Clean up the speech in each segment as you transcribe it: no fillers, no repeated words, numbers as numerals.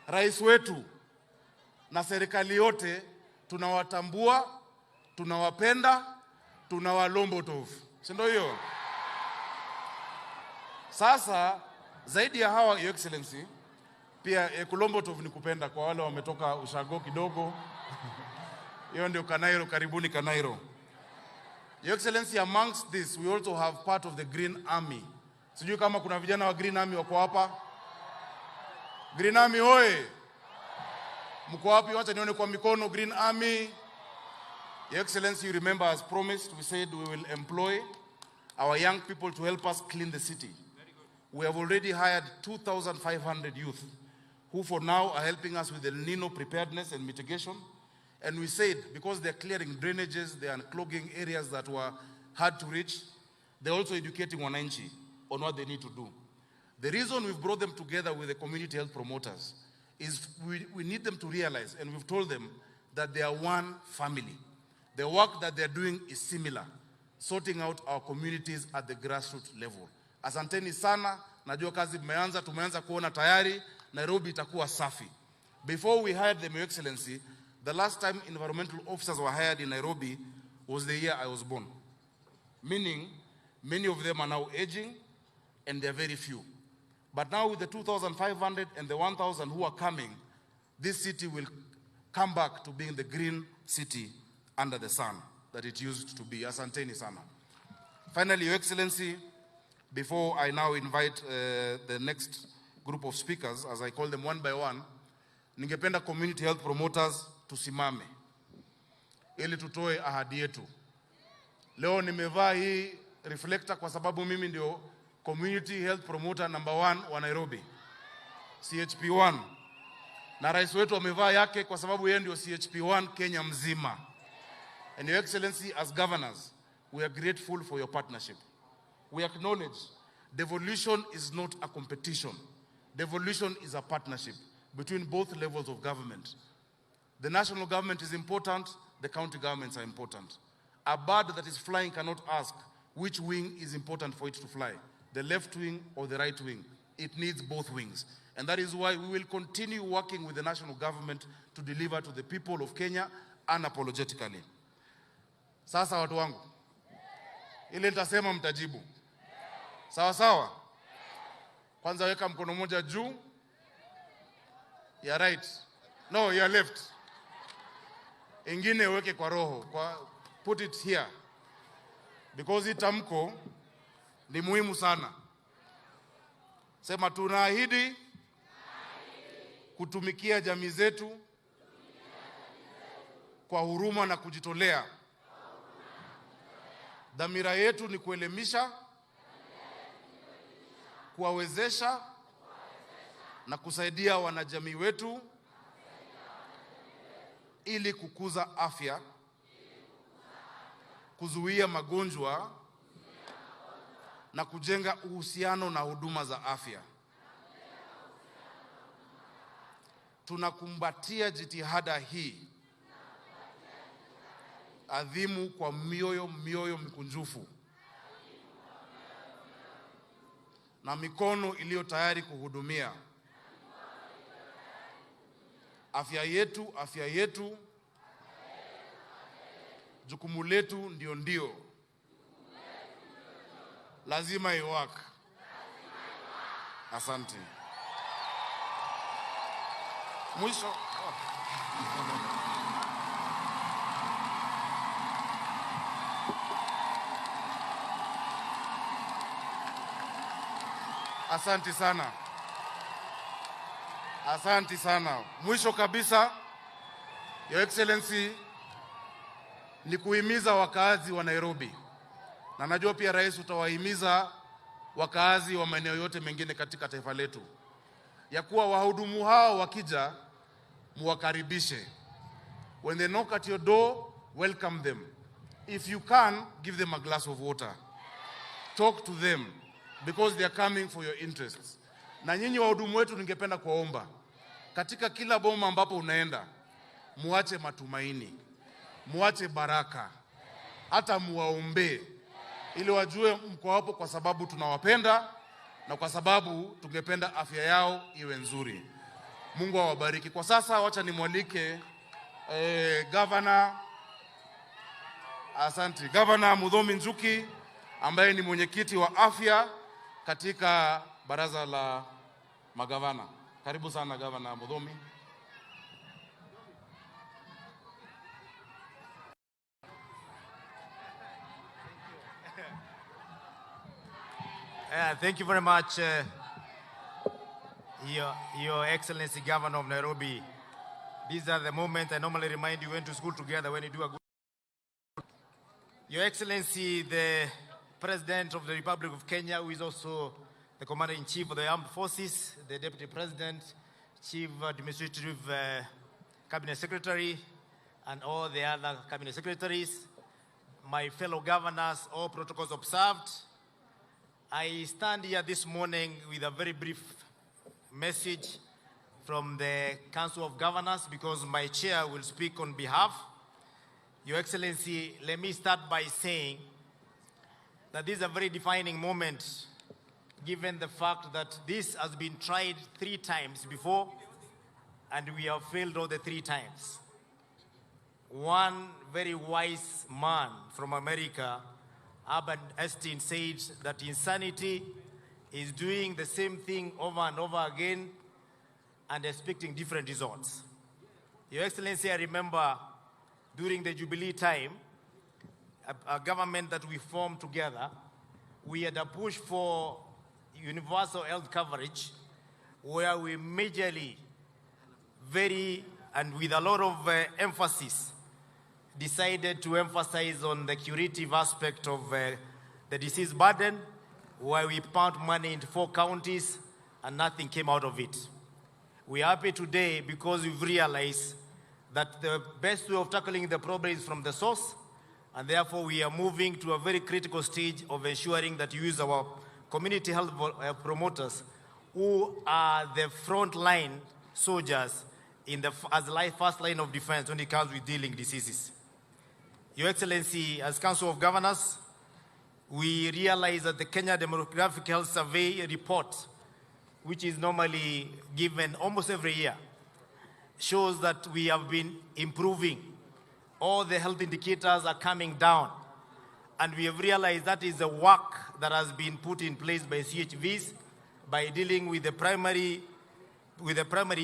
rais wetu na serikali yote tunawatambua, tunawapenda, tunawalombotov. Si ndio hiyo? Sasa zaidi ya hawa, Your Excellency, pia kulombotov ni kupenda kwa wale wametoka ushago kidogo. Hiyo ndio Kanairo, karibuni Kanairo. Your Excellency, amongst this we also have part of the Green Army. Sijui kama kuna vijana wa Green Army wako hapa. Green Army hoye. Mko wapi? Wacha nione kwa mikono. Green Army. Your Excellency, you remember as promised, we said we will employ our young people to help us clean the city. We have already hired 2,500 youth who for now are helping us with the El Nino preparedness and mitigation. And we said, because they're clearing drainages, they are clogging areas that were hard to reach, they're also educating wananchi on what they need to do. The reason we've brought them together with the community health promoters is we need them to realize, and we've told them, that they are one family. The work that they're doing is similar, sorting out our communities at the grassroots level. Asanteni sana, najua kazi tumeanza kuona tayari, Nairobi itakuwa safi. Before we hired them, Your Excellency, the last time environmental officers were hired in Nairobi was the year I was born. Meaning, many of them are now aging, and they're very few. But now with the 2,500 and the 1,000 who are coming, this city will come back to being the green city under the sun that it used to be. Asanteni sana. Finally, Your Excellency, before I now invite the next group of speakers, as I call them one by one, ningependa community health promoters tusimame ili tutoe ahadi yetu. Leo nimevaa hii reflector kwa sababu mimi ndio community health promoter number 1 wa Nairobi, CHP1. Na rais wetu amevaa yake kwa sababu yeye ndio CHP1 Kenya mzima. And Your Excellency, as governors, we are grateful for your partnership. We acknowledge devolution is not a competition. Devolution is a partnership between both levels of government. The national government is important, the county governments are important. A bird that is flying cannot ask which wing is important for it to fly, the left wing or the right wing. It needs both wings. And that is why we will continue working with the national government to deliver to the people of Kenya unapologetically. Sasa watu wangu, ile nitasema mtajibu. Sawa sawa? Kwanza weka mkono moja juu. Ya right. No, ya left. Ingine weke kwa roho. Put it here. Because itamko ni muhimu sana. Sema tunaahidi kutumikia jamii zetu kwa huruma na kujitolea. Dhamira yetu ni kuelimisha, kuwawezesha na kusaidia wanajamii wetu ili kukuza afya, kuzuia magonjwa na kujenga uhusiano na huduma za afya. Tunakumbatia jitihada hii adhimu kwa mioyo mikunjufu na mikono iliyo tayari kuhudumia. Afya yetu, jukumu letu ndio. Lazima iwak. Asante. Mwisho. Asante sana. Asante sana. Mwisho kabisa, Your Excellency, ni kuhimiza wakaazi wa Nairobi. Na najua pia rais utawahimiza wakaazi wa maeneo yote mengine katika taifa letu, ya kuwa wahudumu hao wakija muwakaribishe. When they knock at your door, welcome them. If you can, give them a glass of water. Talk to them because they are coming for your interests. Na nyinyi wahudumu wetu ningependa kuwaomba, katika kila boma ambapo unaenda, muache matumaini, muache baraka, hata muwaombe, ili wajue mko hapo kwa sababu tunawapenda na kwa sababu tungependa afya yao iwe nzuri. Mungu awabariki. Kwa sasa wacha nimwalike Governor, asante, Governor Muthomi Njuki ambaye ni mwenyekiti wa afya katika baraza la magavana. Karibu sana Governor Muthomi. Thank you very much, Your Excellency Governor of Nairobi. These are the moments I normally remind you went to school together when you do a good. Your Excellency, the President of the Republic of Kenya, who is also the Commander-in-Chief of the Armed Forces, the Deputy President, Chief Administrative Cabinet Secretary, and all the other Cabinet Secretaries, my fellow governors, all protocols observed. I stand here this morning with a very brief message from the Council of Governors because my chair will speak on behalf. Your Excellency, let me start by saying that this is a very defining moment given the fact that this has been tried 3 times before and we have failed all the 3 times. One very wise man from America, Albert Einstein, said that insanity is doing the same thing over and over again and expecting different results. Your Excellency, I remember during the Jubilee time, a government that we formed together, we had a push for universal health coverage where we majorly, and with a lot of emphasis, decided to emphasize on the curative aspect of the disease burden, where we pumped money into 4 counties and nothing came out of it. We are happy today because we've realized that the best way of tackling the problem is from the source, and therefore we are moving to a very critical stage of ensuring that we use our community health promoters, who are the frontline soldiers as the first line of defense when it comes with dealing diseases. Your Excellency, as Council of Governors, we realize that the Kenya Demographic Health Survey report, which is normally given almost every year, shows that we have been improving. All the health indicators are coming down. And we have realized that is the work that has been put in place by CHVs by dealing with the primary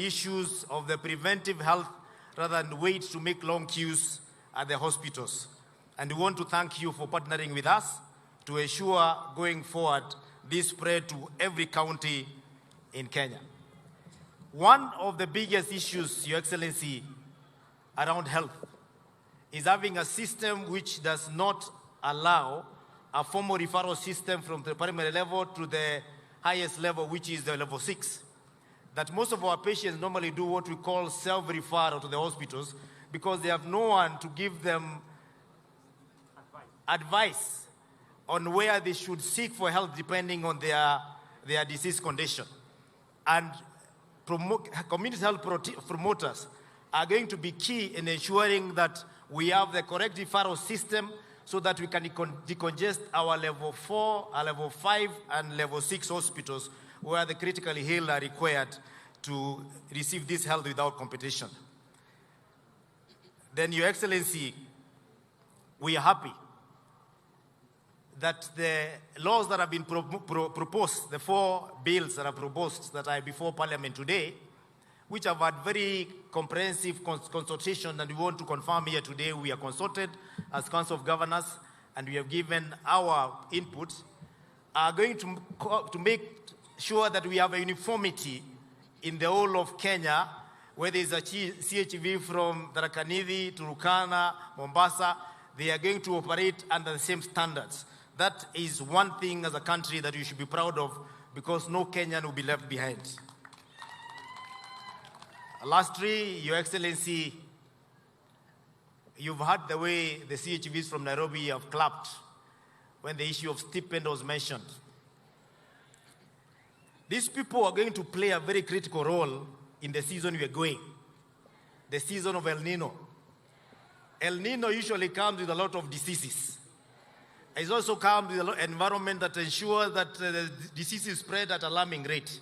issues of the preventive health rather than wait to make long queues at the hospitals. And we want to thank you for partnering with us to ensure going forward this spread to every county in Kenya. One of the biggest issues, Your Excellency, around health is having a system which does not allow a formal referral system from the primary level to the highest level, which is the level 6. That most of our patients normally do what we call self-referral to the hospitals because they have no one to give them advice on where they should seek for help depending on their disease condition. And community health promoters are going to be key in ensuring that we have the correct referral system so that we can decongest our level 4, our level 5, and level 6 hospitals where the critically ill are required to receive this health without competition. Then, Your Excellency, we are happy that the laws that have been proposed, the 4 bills that are proposed that are before Parliament today, which have had very comprehensive consultation, and we want to confirm here today we are consulted as Council of Governors and we have given our input, are going to make sure that we have a uniformity in the whole of Kenya, where there is a CHV from Tharaka Nithi to Turkana, Mombasa, they are going to operate under the same standards. That is one thing as a country that we should be proud of because no Kenyan will be left behind. Lastly, Your Excellency, you've heard the way the CHVs from Nairobi have clapped when the issue of stipend was mentioned. These people are going to play a very critical role in the season we are going, the season of El Nino. El Nino usually comes with a lot of diseases. It also comes with an environment that ensures that the diseases spread at an alarming rate.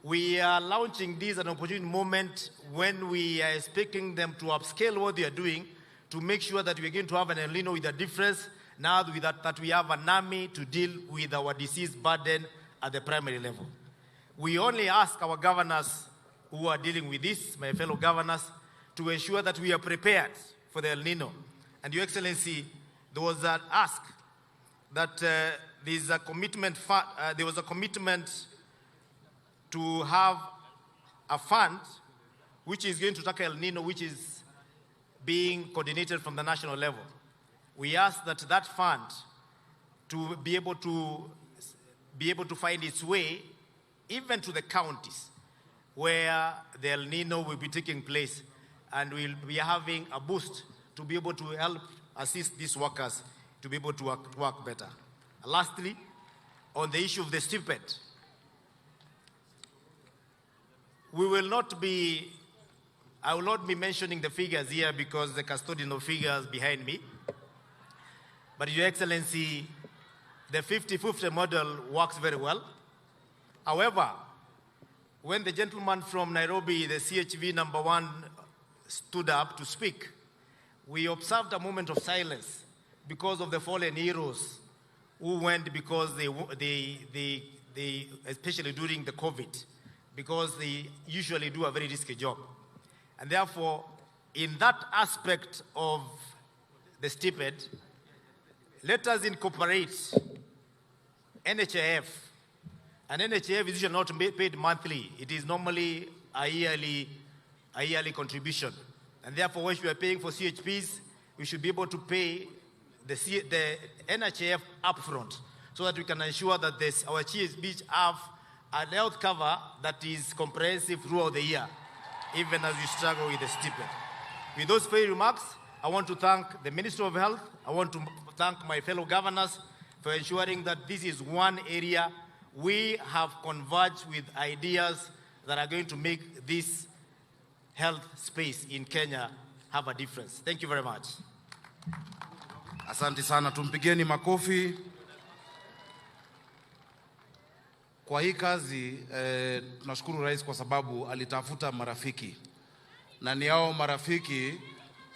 We are launching this at an opportune moment when we are expecting them to upscale what they are doing to make sure that we are going to have an El Nino with a difference now that we have an army to deal with our disease burden at the primary level. We only ask our governors who are dealing with this, my fellow governors, to ensure that we are prepared for the El Nino. And Your Excellency, there was an ask that there was a commitment to have a fund which is going to tackle El Nino, which is being coordinated from the national level. We ask that fund to be able to find its way even to the counties where the El Nino will be taking place, and we'll be having a boost to be able to help assist these workers to be able to work better. Lastly, on the issue of the stipend, I will not be mentioning the figures here because the custodian of figures behind me. But Your Excellency, the 50-50 model works very well. However, when the gentleman from Nairobi, the CHV #1, stood up to speak, we observed a moment of silence because of the fallen heroes who went because they especially during the COVID, because they usually do a very risky job. And therefore, in that aspect of the stipend, let us incorporate NHIF. And NHIF is usually not paid monthly. It is normally a yearly contribution. And therefore, when we are paying for CHPs, we should be able to pay the NHIF upfront so that we can ensure that our CHPs have a health cover that is comprehensive throughout the year, even as we struggle with the stipend. With those few remarks, I want to thank the Minister of Health. I want to thank my fellow governors for ensuring that this is one area we have converged with ideas that are going to make this health space in Kenya have a difference. Thank you very much. Asante sana, tumpigeni makofi. Kwa hii kazi tunashukuru Rais kwa sababu alitafuta marafiki. Na ni hao marafiki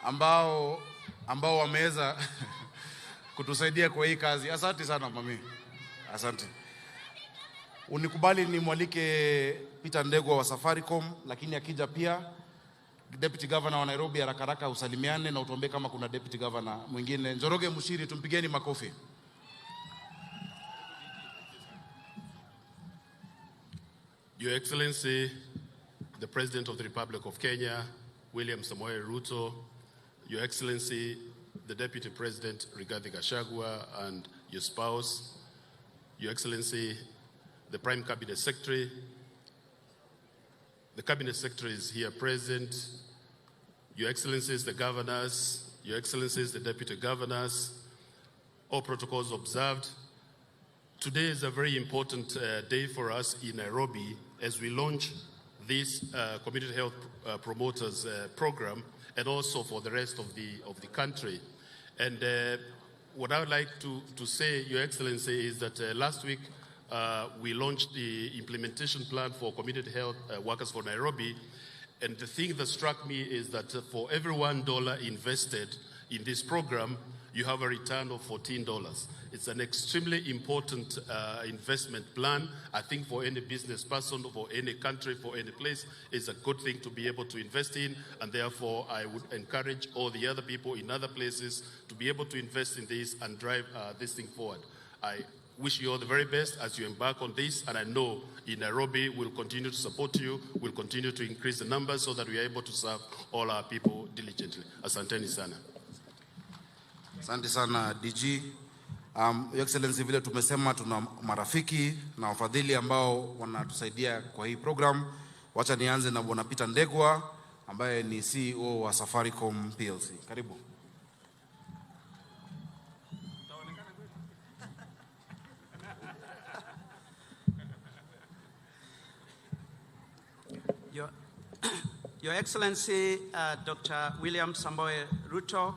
ambao wameweza kutusaidia kwa hii kazi. Asante sana mami. Asante. Unikubali nimwalike Peter Ndegwa wa Safaricom, lakini akija pia Deputy Governor wa Nairobi haraka usalimiane na utuambie kama kuna Deputy Governor mwingine. Njoroge Mushiri, tumpigeni makofi. Your Excellency, the President of the Republic of Kenya, William Samoei Ruto, Your Excellency, the Deputy President Rigathi Gachagua and your spouse, Your Excellency, the Prime Cabinet Secretary, the Cabinet Secretary is here present, Your Excellencies, the Governors, Your Excellencies, the Deputy Governors, all protocols observed. Today is a very important day for us in Nairobi as we launch this community health promoters program, and also for the rest of the country. And what I would like to say, Your Excellency, is that last week we launched the implementation plan for community health workers for Nairobi. And the thing that struck me is that for every $1 invested in this program, you have a return of $14. It's an extremely important investment plan. I think for any business person, for any country, for any place, it's a good thing to be able to invest in. And therefore, I would encourage all the other people in other places to be able to invest in this and drive this thing forward. I wish you all the very best as you embark on this, and I know in Nairobi we'll continue to support you, we'll continue to increase the numbers so that we are able to serve all our people diligently. Asanteni sana. Asante sana DG. Your Excellency, vile tumesema tuna marafiki na wafadhili ambao wanatusaidia kwa hii program. Wacha nianze na Bwana Peter Ndegwa ambaye ni CEO wa Safaricom PLC. Karibu. Your Excellency, Dr. William Samoei Ruto,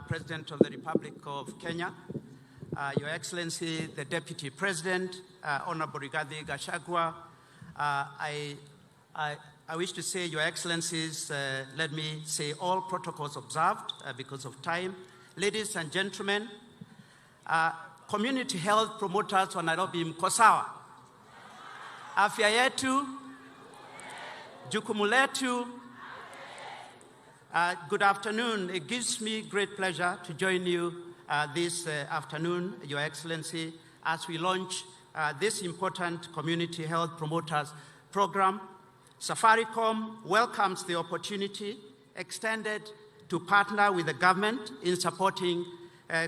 President of the Republic of Kenya, Your Excellency, the Deputy President, Honorable Rigathi Gachagua, I wish to say, Your Excellencies, let me say all protocols observed because of time. Ladies and gentlemen, community health promoters wa Nairobi mko sawa? Afya yetu, jukumu letu. Good afternoon. It gives me great pleasure to join you this afternoon, Your Excellency, as we launch this important community health promoters program. Safaricom welcomes the opportunity extended to partner with the government in supporting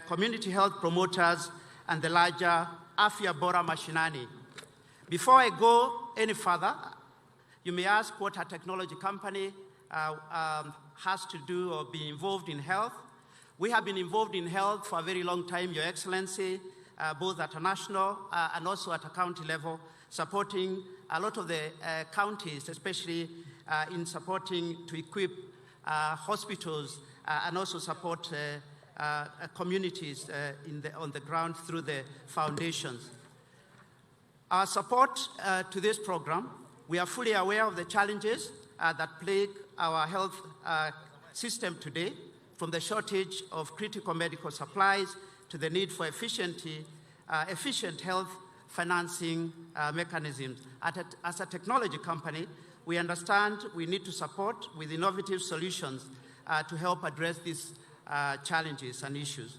community health promoters and the larger Afya Bora Mashinani. Before I go any further, you may ask what a technology company has to do or be involved in health. We have been involved in health for a very long time, Your Excellency, both at a national and also at a county level, supporting a lot of the counties, especially in supporting to equip hospitals and also support communities on the ground through the foundations. Our support to this program, we are fully aware of the challenges that plague our health system today, from the shortage of critical medical supplies to the need for efficient health financing mechanisms. As a technology company, we understand we need to support with innovative solutions to help address these challenges and issues.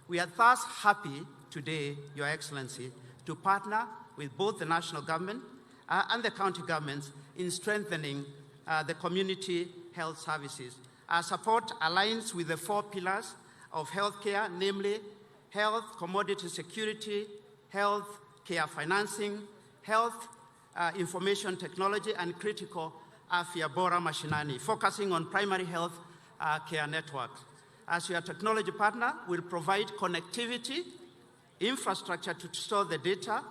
We are thus happy today, Your Excellency, to partner with both the national government and the county governments in strengthening the community health services. Our support aligns with the 4 pillars of healthcare, namely health, commodity security, health care financing, health information technology, and critical Afya Bora Mashinani, focusing on primary health care networks. As your technology partner, we'll provide connectivity, infrastructure to store the data,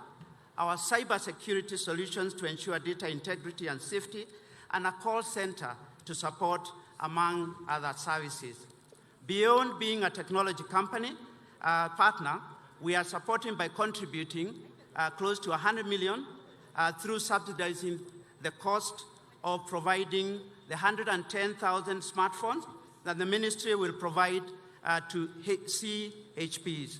our cybersecurity solutions to ensure data integrity and safety, and a call center to support, among other services. Beyond being a technology company partner, we are supporting by contributing close to 100 million through subsidizing the cost of providing the 110,000 smartphones that the ministry will provide to CHPs.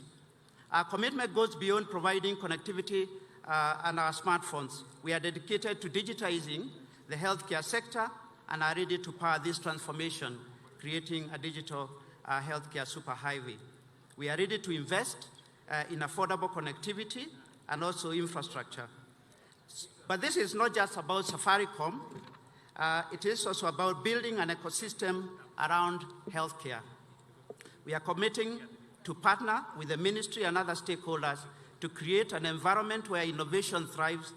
Our commitment goes beyond providing connectivity and our smartphones. We are dedicated to digitizing the healthcare sector and are ready to power this transformation, creating a digital healthcare superhighway. We are ready to invest in affordable connectivity and also infrastructure. But this is not just about Safaricom. It is also about building an ecosystem around healthcare. We are committing to partner with the ministry and other stakeholders to create an environment where innovation thrives,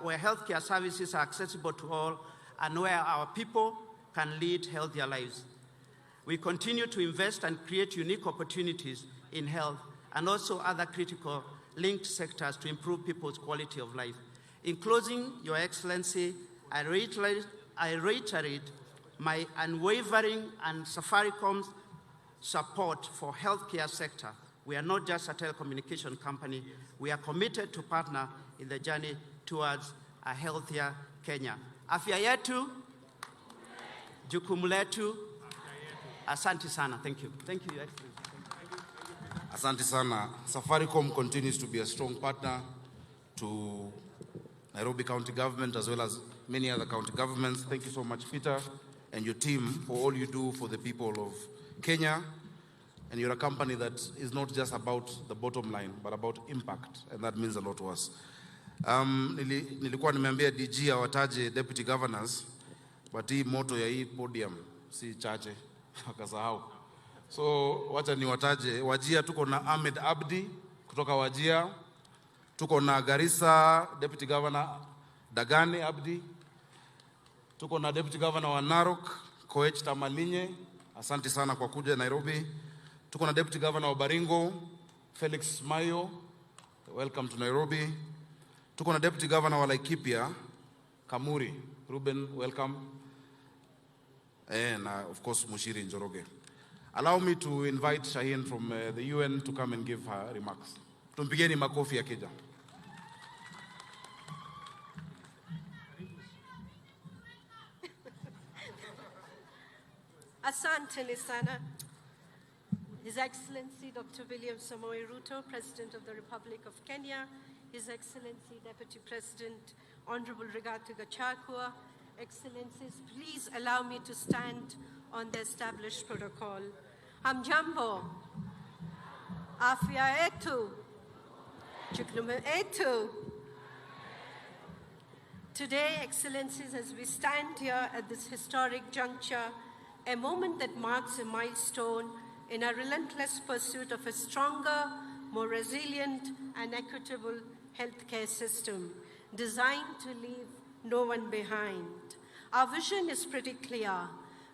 where healthcare services are accessible to all, and where our people can lead healthier lives. We continue to invest and create unique opportunities in health and also other critical linked sectors to improve people's quality of life. In closing, Your Excellency, I reiterate my unwavering and Safaricom's support for healthcare sector. We are not just a telecommunication company. We are committed to partner in the journey towards a healthier Kenya. Afya yetu, jukumu letu. Asante sana. Thank you. Thank you, Your Excellency. Asante sana. Safaricom continues to be a strong partner to Nairobi County Government as well as many other county governments. Thank you so much, Peter, and your team for all you do for the people of Kenya. And you're a company that is not just about the bottom line, but about impact, and that means a lot to us. Nilikuwa nimeambia DG awataje deputy governors, but hii moto ya hii podium si chache, akasahau. So wacha niwataje. Wajia tuko na Ahmed Abdi kutoka Wajia. Tuko na Garissa deputy governor Dagane Abdi. Tuko na deputy governor wa Narok Koech Tamalinye. Asante sana kwa kuja Nairobi. Tuko na deputy governor wa Baringo Felix Mayo. Welcome to Nairobi. Tuko na deputy governor wa Laikipia Kamuri Ruben, welcome. And of course Mushiri Njoroge. Allow me to invite Shaheen from the UN to come and give her remarks. Tumpigeni makofi akija. Asante sana. His Excellency Dr. William Samoei Ruto, President of the Republic of Kenya, His Excellency Deputy President Honorable Rigathi Gachagua, Excellencies, please allow me to stand on the established protocol. Hamjambo, afya yetu, chuklume yetu. Today, Excellencies, as we stand here at this historic juncture, a moment that marks a milestone in our relentless pursuit of a stronger, more resilient, and equitable healthcare system designed to leave no one behind. Our vision is pretty clear.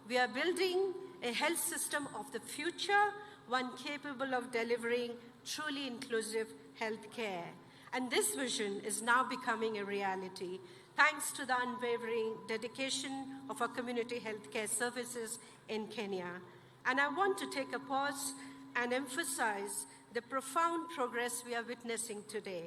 We are building a health system of the future, one capable of delivering truly inclusive healthcare. And this vision is now becoming a reality, thanks to the unwavering dedication of our community healthcare services in Kenya. And I want to take a pause and emphasize the profound progress we are witnessing today,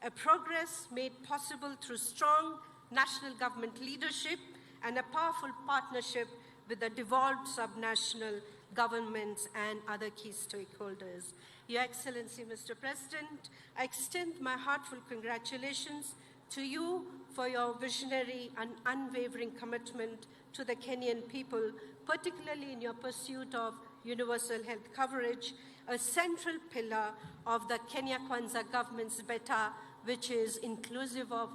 a progress made possible through strong national government leadership and a powerful partnership with the devolved subnational governments and other key stakeholders. Your Excellency, Mr. President, I extend my heartfelt congratulations to you for your visionary and unwavering commitment to the Kenyan people, particularly in your pursuit of universal health coverage, a central pillar of the Kenya Kwanza government's beta, which is inclusive of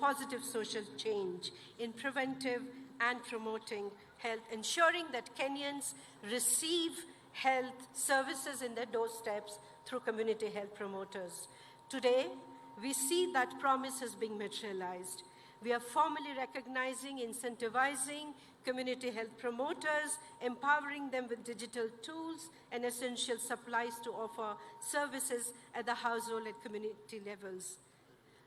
positive social change in preventive and promoting health, ensuring that Kenyans receive health services in their doorsteps through community health promoters. Today, we see that promise is being materialized. We are formally recognizing, incentivizing community health promoters, empowering them with digital tools and essential supplies to offer services at the household and community levels.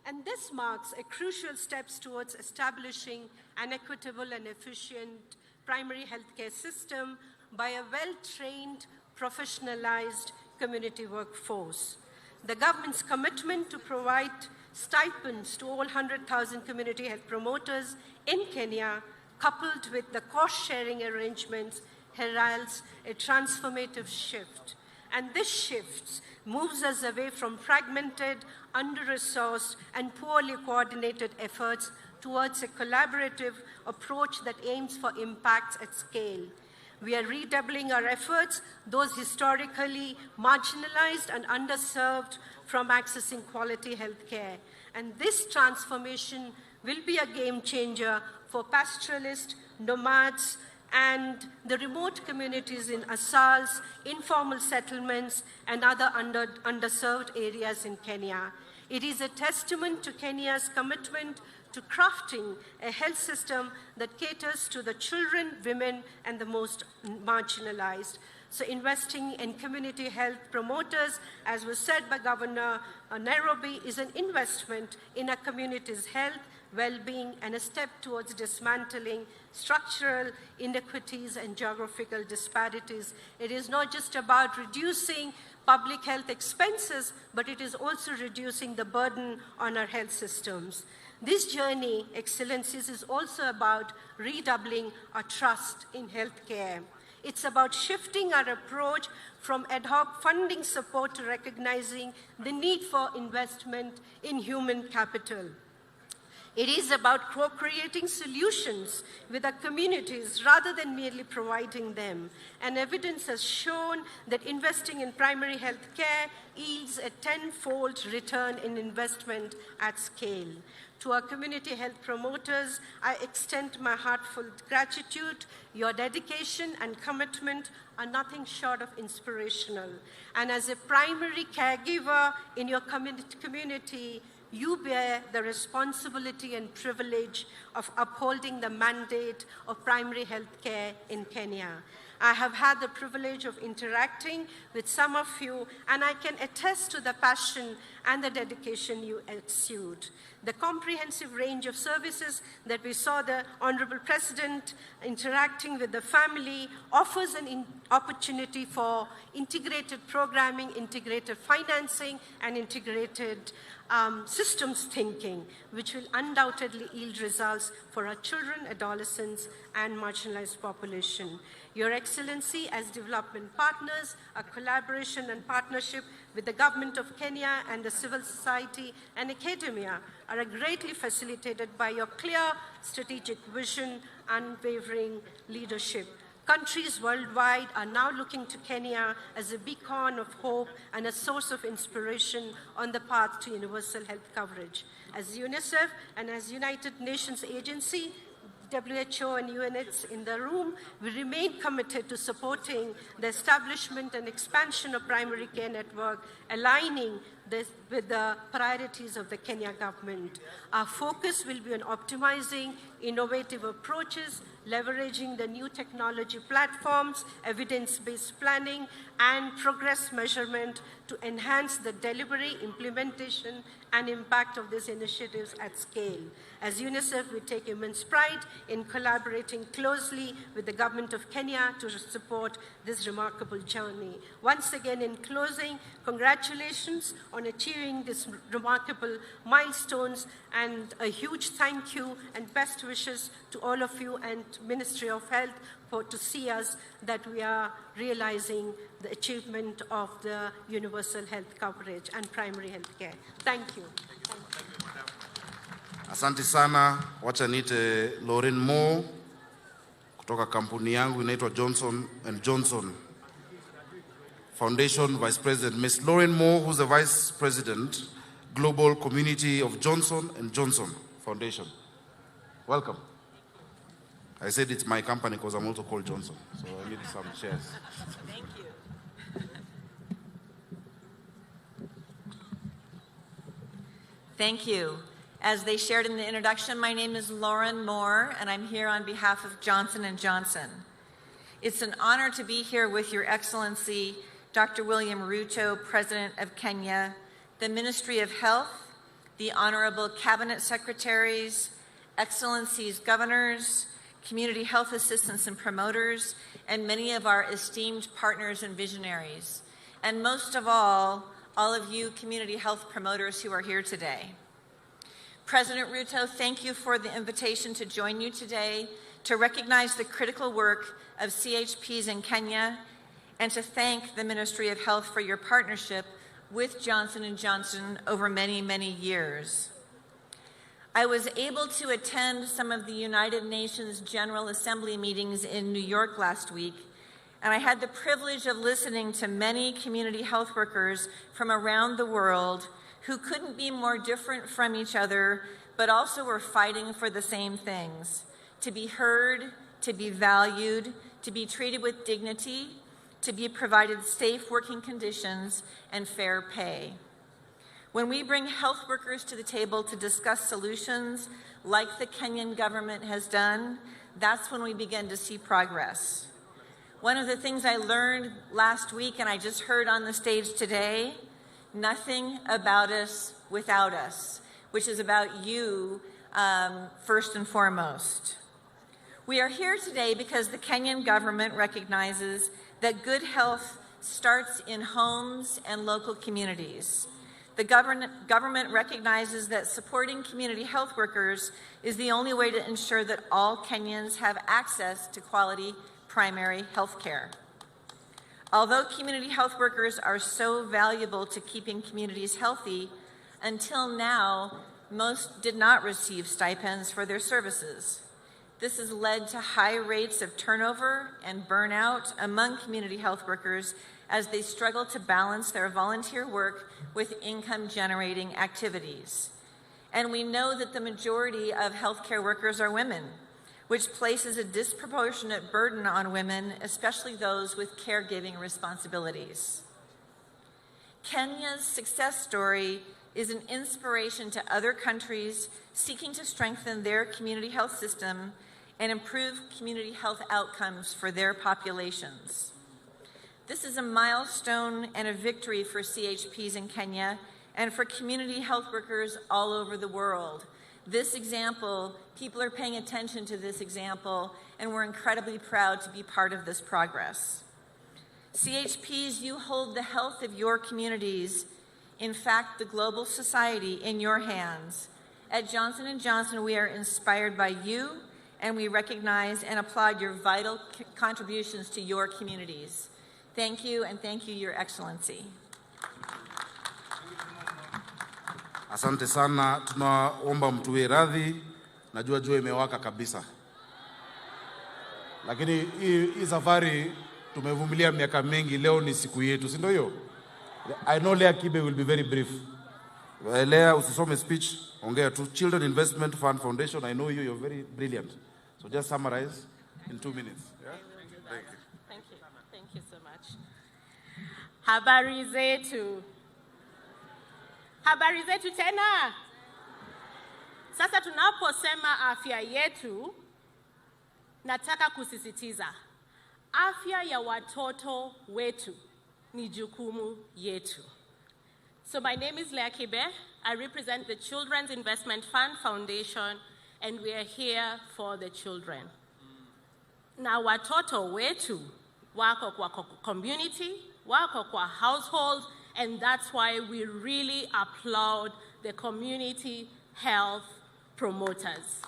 And this marks a crucial step towards establishing an equitable and efficient primary healthcare system by a well-trained, professionalized community workforce. The government's commitment to provide stipends to all 100,000 community health promoters in Kenya, coupled with the cost-sharing arrangements, heralds a transformative shift. And this shift moves us away from fragmented, under-resourced, and poorly coordinated efforts towards a collaborative approach that aims for impacts at scale. We are redoubling our efforts, those historically marginalized and underserved from accessing quality health care. And this transformation will be a game changer for pastoralists, nomads, and the remote communities in asals, informal settlements, and other underserved areas in Kenya. It is a testament to Kenya's commitment to crafting a health system that caters to the children, women, and the most marginalized. So investing in community health promoters, as was said by Governor Nairobi, is an investment in a community's health, well-being, and a step towards dismantling structural inequities and geographical disparities. It is not just about reducing public health expenses, but it is also reducing the burden on our health systems. This journey, Excellencies, is also about redoubling our trust in healthcare. It's about shifting our approach from ad hoc funding support to recognizing the need for investment in human capital. It is about co-creating solutions with our communities rather than merely providing them. And evidence has shown that investing in primary health care yields a tenfold return in investment at scale. To our community health promoters, I extend my heartfelt gratitude. Your dedication and commitment are nothing short of inspirational. And as a primary caregiver in your community, you bear the responsibility and privilege of upholding the mandate of primary health care in Kenya. I have had the privilege of interacting with some of you, and I can attest to the passion and the dedication you exude. The comprehensive range of services that we saw the Honorable President interacting with the family offers an opportunity for integrated programming, integrated financing, and integrated systems thinking, which will undoubtedly yield results for our children, adolescents, and marginalized population. Your Excellency, as development partners, our collaboration and partnership with the Government of Kenya and the civil society and academia are greatly facilitated by your clear strategic vision and unwavering leadership. Countries worldwide are now looking to Kenya as a beacon of hope and a source of inspiration on the path to universal health coverage. As UNICEF and as United Nations agency, WHO and UNITS in the room, we remain committed to supporting the establishment and expansion of primary care network, aligning this with the priorities of the Kenya government. Our focus will be on optimizing innovative approaches, leveraging the new technology platforms, evidence-based planning, and progress measurement to enhance the delivery, implementation, and impact of these initiatives at scale. As UNICEF, we take immense pride in collaborating closely with the government of Kenya to support this remarkable journey. Once again, in closing, congratulations on achieving these remarkable milestones, and a huge thank you and best wishes to all of you and Ministry of Health to see us that we are realizing the achievement of the universal health coverage and primary health care. Thank you. Asante sana, wacha niite Lauren Moore kutoka kampuni yangu inaitwa Johnson & Johnson Foundation Vice President. Ms. Lauren Moore, who's the Vice President, Global Community of Johnson & Johnson Foundation. Welcome. I said it's my company because I'm also called Johnson, so I need some shares. Thank you. Thank you. As they shared in the introduction, my name is Lauren Moore, and I'm here on behalf of Johnson & Johnson. It's an honor to be here with Your Excellency, Dr. William Ruto, President of Kenya, the Ministry of Health, the Honorable Cabinet Secretaries, Excellencies Governors, community health assistants and promoters, and many of our esteemed partners and visionaries. And most of all of you community health promoters who are here today. President Ruto, thank you for the invitation to join you today to recognize the critical work of CHPs in Kenya and to thank the Ministry of Health for your partnership with Johnson & Johnson over many, many years. I was able to attend some of the United Nations General Assembly meetings in New York last week, and I had the privilege of listening to many community health workers from around the world who couldn't be more different from each other, but also were fighting for the same things: to be heard, to be valued, to be treated with dignity, to be provided safe working conditions and fair pay. When we bring health workers to the table to discuss solutions like the Kenyan government has done, that's when we begin to see progress. One of the things I learned last week, and I just heard on the stage today, nothing about us without us, which is about you first and foremost. We are here today because the Kenyan government recognizes that good health starts in homes and local communities. The government recognizes that supporting community health workers is the only way to ensure that all Kenyans have access to quality primary health care. Although community health workers are so valuable to keeping communities healthy, until now, most did not receive stipends for their services. This has led to high rates of turnover and burnout among community health workers as they struggle to balance their volunteer work with income-generating activities. And we know that the majority of healthcare workers are women, which places a disproportionate burden on women, especially those with caregiving responsibilities. Kenya's success story is an inspiration to other countries seeking to strengthen their community health system and improve community health outcomes for their populations. This is a milestone and a victory for CHPs in Kenya and for community health workers all over the world. This example, people are paying attention to this example, and we're incredibly proud to be part of this progress. CHPs, you hold the health of your communities in fact, the global society in your hands. At Johnson & Johnson, we are inspired by you, and we recognize and applaud your vital contributions to your communities. Thank you, and thank you, Your Excellency. Asante sana, tunaomba mtuwe radhi, najua jua imewaka kabisa. Lakini hii safari tumevumilia miaka mingi, leo ni siku yetu, si ndio hiyo? I know Lea Kibe will be very brief. Lea, usisome speech, ongea tu. Children Investment Fund Foundation, I know you're very brilliant. So just summarize in 2 minutes. Yeah? Thank you. Thank you. Thank you so much. Habari zetu. Habari zetu tena. Sasa tunaposema afya yetu, nataka kusisitiza. Afya ya watoto wetu ni jukumu yetu. So my name is Lea Kibe. I represent the Children's Investment Fund Foundation, and we are here for the children. Na watoto wetu wako kwa community, wako kwa household, and that's why we really applaud the community health promoters.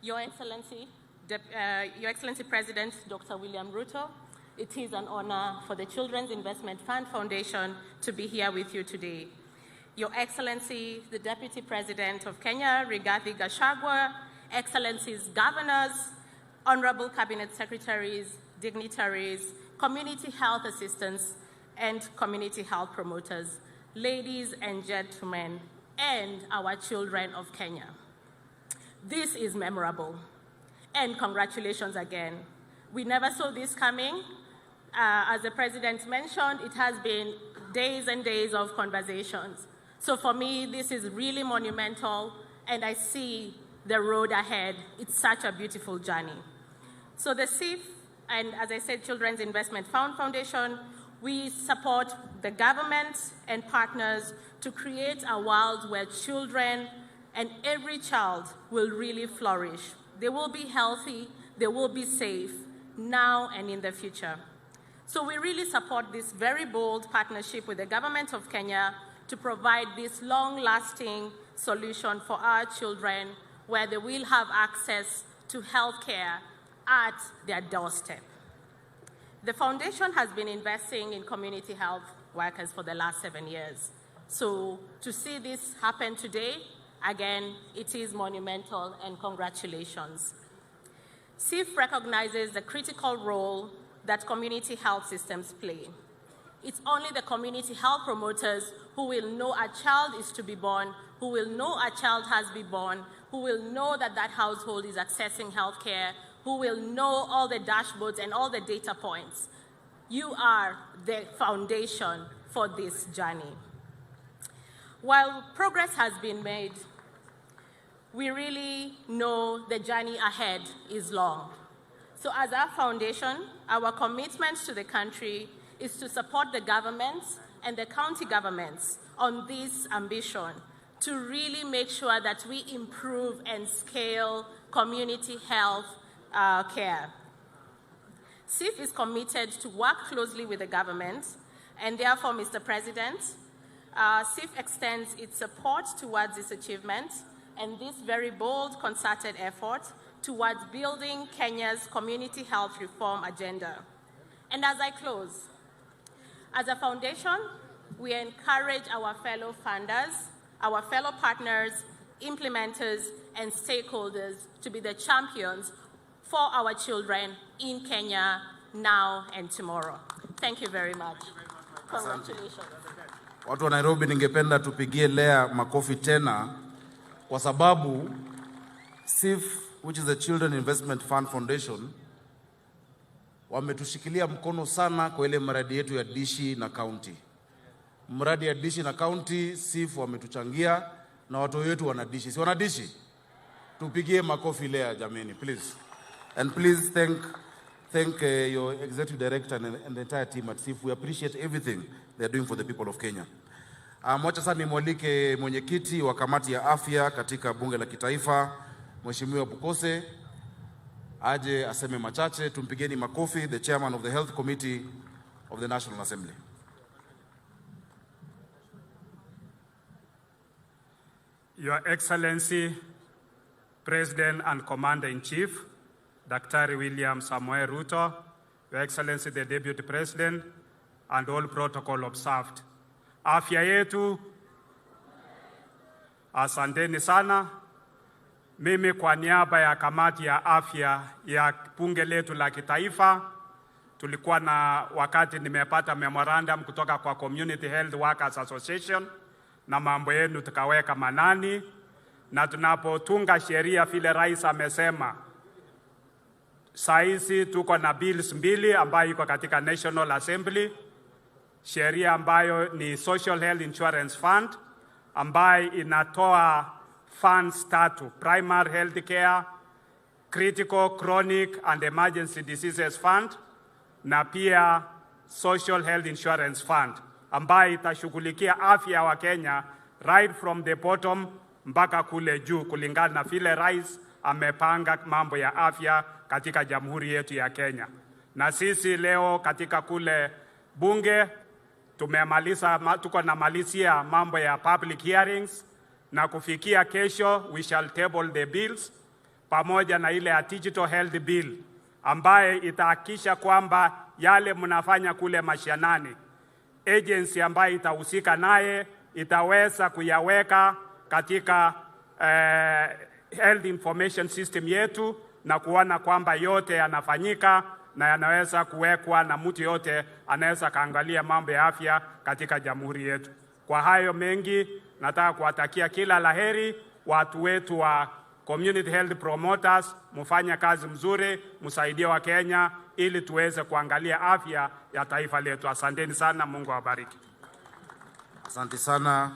Your Excellency, Your Excellency President Dr. William Ruto, it is an honor for the Children's Investment Fund Foundation to be here with you today. Your Excellency, the Deputy President of Kenya, Rigathi Gachagua, Excellencies Governors, Honorable Cabinet Secretaries, dignitaries, community health assistants, and community health promoters, ladies and gentlemen, and our children of Kenya. This is memorable, and congratulations again. We never saw this coming. As the President mentioned, it has been days and days of conversations. So for me, this is really monumental, and I see the road ahead. It's such a beautiful journey. So the CIF, and as I said, Children's Investment Fund Foundation, we support the government and partners to create a world where children and every child will really flourish. They will be healthy, they will be safe, now and in the future. So we really support this very bold partnership with the government of Kenya to provide this long-lasting solution for our children where they will have access to healthcare at their doorstep. The foundation has been investing in community health workers for the last 7 years. So to see this happen today, again, it is monumental, and congratulations. CIF recognizes the critical role that community health systems play. It's only the community health promoters who will know a child is to be born, who will know a child has been born, who will know that that household is accessing healthcare, who will know all the dashboards and all the data points. You are the foundation for this journey. While progress has been made, we really know the journey ahead is long. So as our foundation, our commitment to the country is to support the governments and the county governments on this ambition to really make sure that we improve and scale community health care. CIF is committed to work closely with the government, and therefore, Mr. President, CIF extends its support towards this achievement and this very bold concerted effort towards building Kenya's community health reform agenda. And as I close, as a foundation, we encourage our fellow funders, our fellow partners, implementers, and stakeholders to be the champions for our children in Kenya now and tomorrow. Thank you very much. Congratulations. Watu wa Nairobi, ningependa tupigie Lea makofi tena kwa sababu CIF, which is the Children Investment Fund Foundation, wametushikilia mkono sana kwa ile mradi yetu ya dishi na county. Mradi ya dishi na county, CIF wametuchangia na watu wetu wanadishi. Si wanadishi? Tupigie makofi Lea jameni, please. And please thank your executive director and the entire team at CIF. We appreciate everything they are doing for the people of Kenya. Mwacha sana nimwalike mwenyekiti wa kamati ya afya katika bunge la kitaifa, Mheshimiwa Bukose, aje aseme machache. Tumpigeni makofi, the chairman of the health committee, of the National Assembly. Your Excellency, President and Commander-in-Chief, Dr. William Samoei Ruto, Your Excellency the Deputy President, and all protocol observed. Afya yetu, asanteni sana. Mimi kwa niaba ya kamati ya afya ya bunge letu la kitaifa, tulikuwa na wakati nimepata memorandum kutoka kwa Community Health Workers Association na mambo yenu tukaweka manani, na tunapotunga sheria vile rais amesema, sahizi tuko na bills mbili ambayo iko katika National Assembly, sheria ambayo ni Social Health Insurance Fund ambayo inatoa funds tatu: Primary Health Care, Critical, Chronic and Emergency Diseases Fund, na pia Social Health Insurance Fund ambayo itashughulikia afya wa Kenya right from the bottom mpaka kule juu, kulingana na vile rais amepanga mambo ya afya katika jamhuri yetu ya Kenya. Na sisi leo katika kule bunge tuko na malizia mambo ya public hearings, na kufikia kesho we shall table the bills pamoja na ile ya digital health bill ambaye itahakikisha kwamba yale mnafanya kule mashinani, agency ambayo itahusika naye itaweza kuyaweka katika health information system yetu na kuona kwamba yote yanafanyika na yanaweza kuwekwa na mtu yote anaweza kaangalia mambo ya afya katika jamhuri yetu. Kwa hayo mengi, nataka kuwatakia kila laheri watu wetu wa community health promoters, mufanya kazi mzuri, msaidie wa Kenya ili tuweze kuangalia afya ya taifa letu. Asanteni sana, Mungu awabariki. Asante sana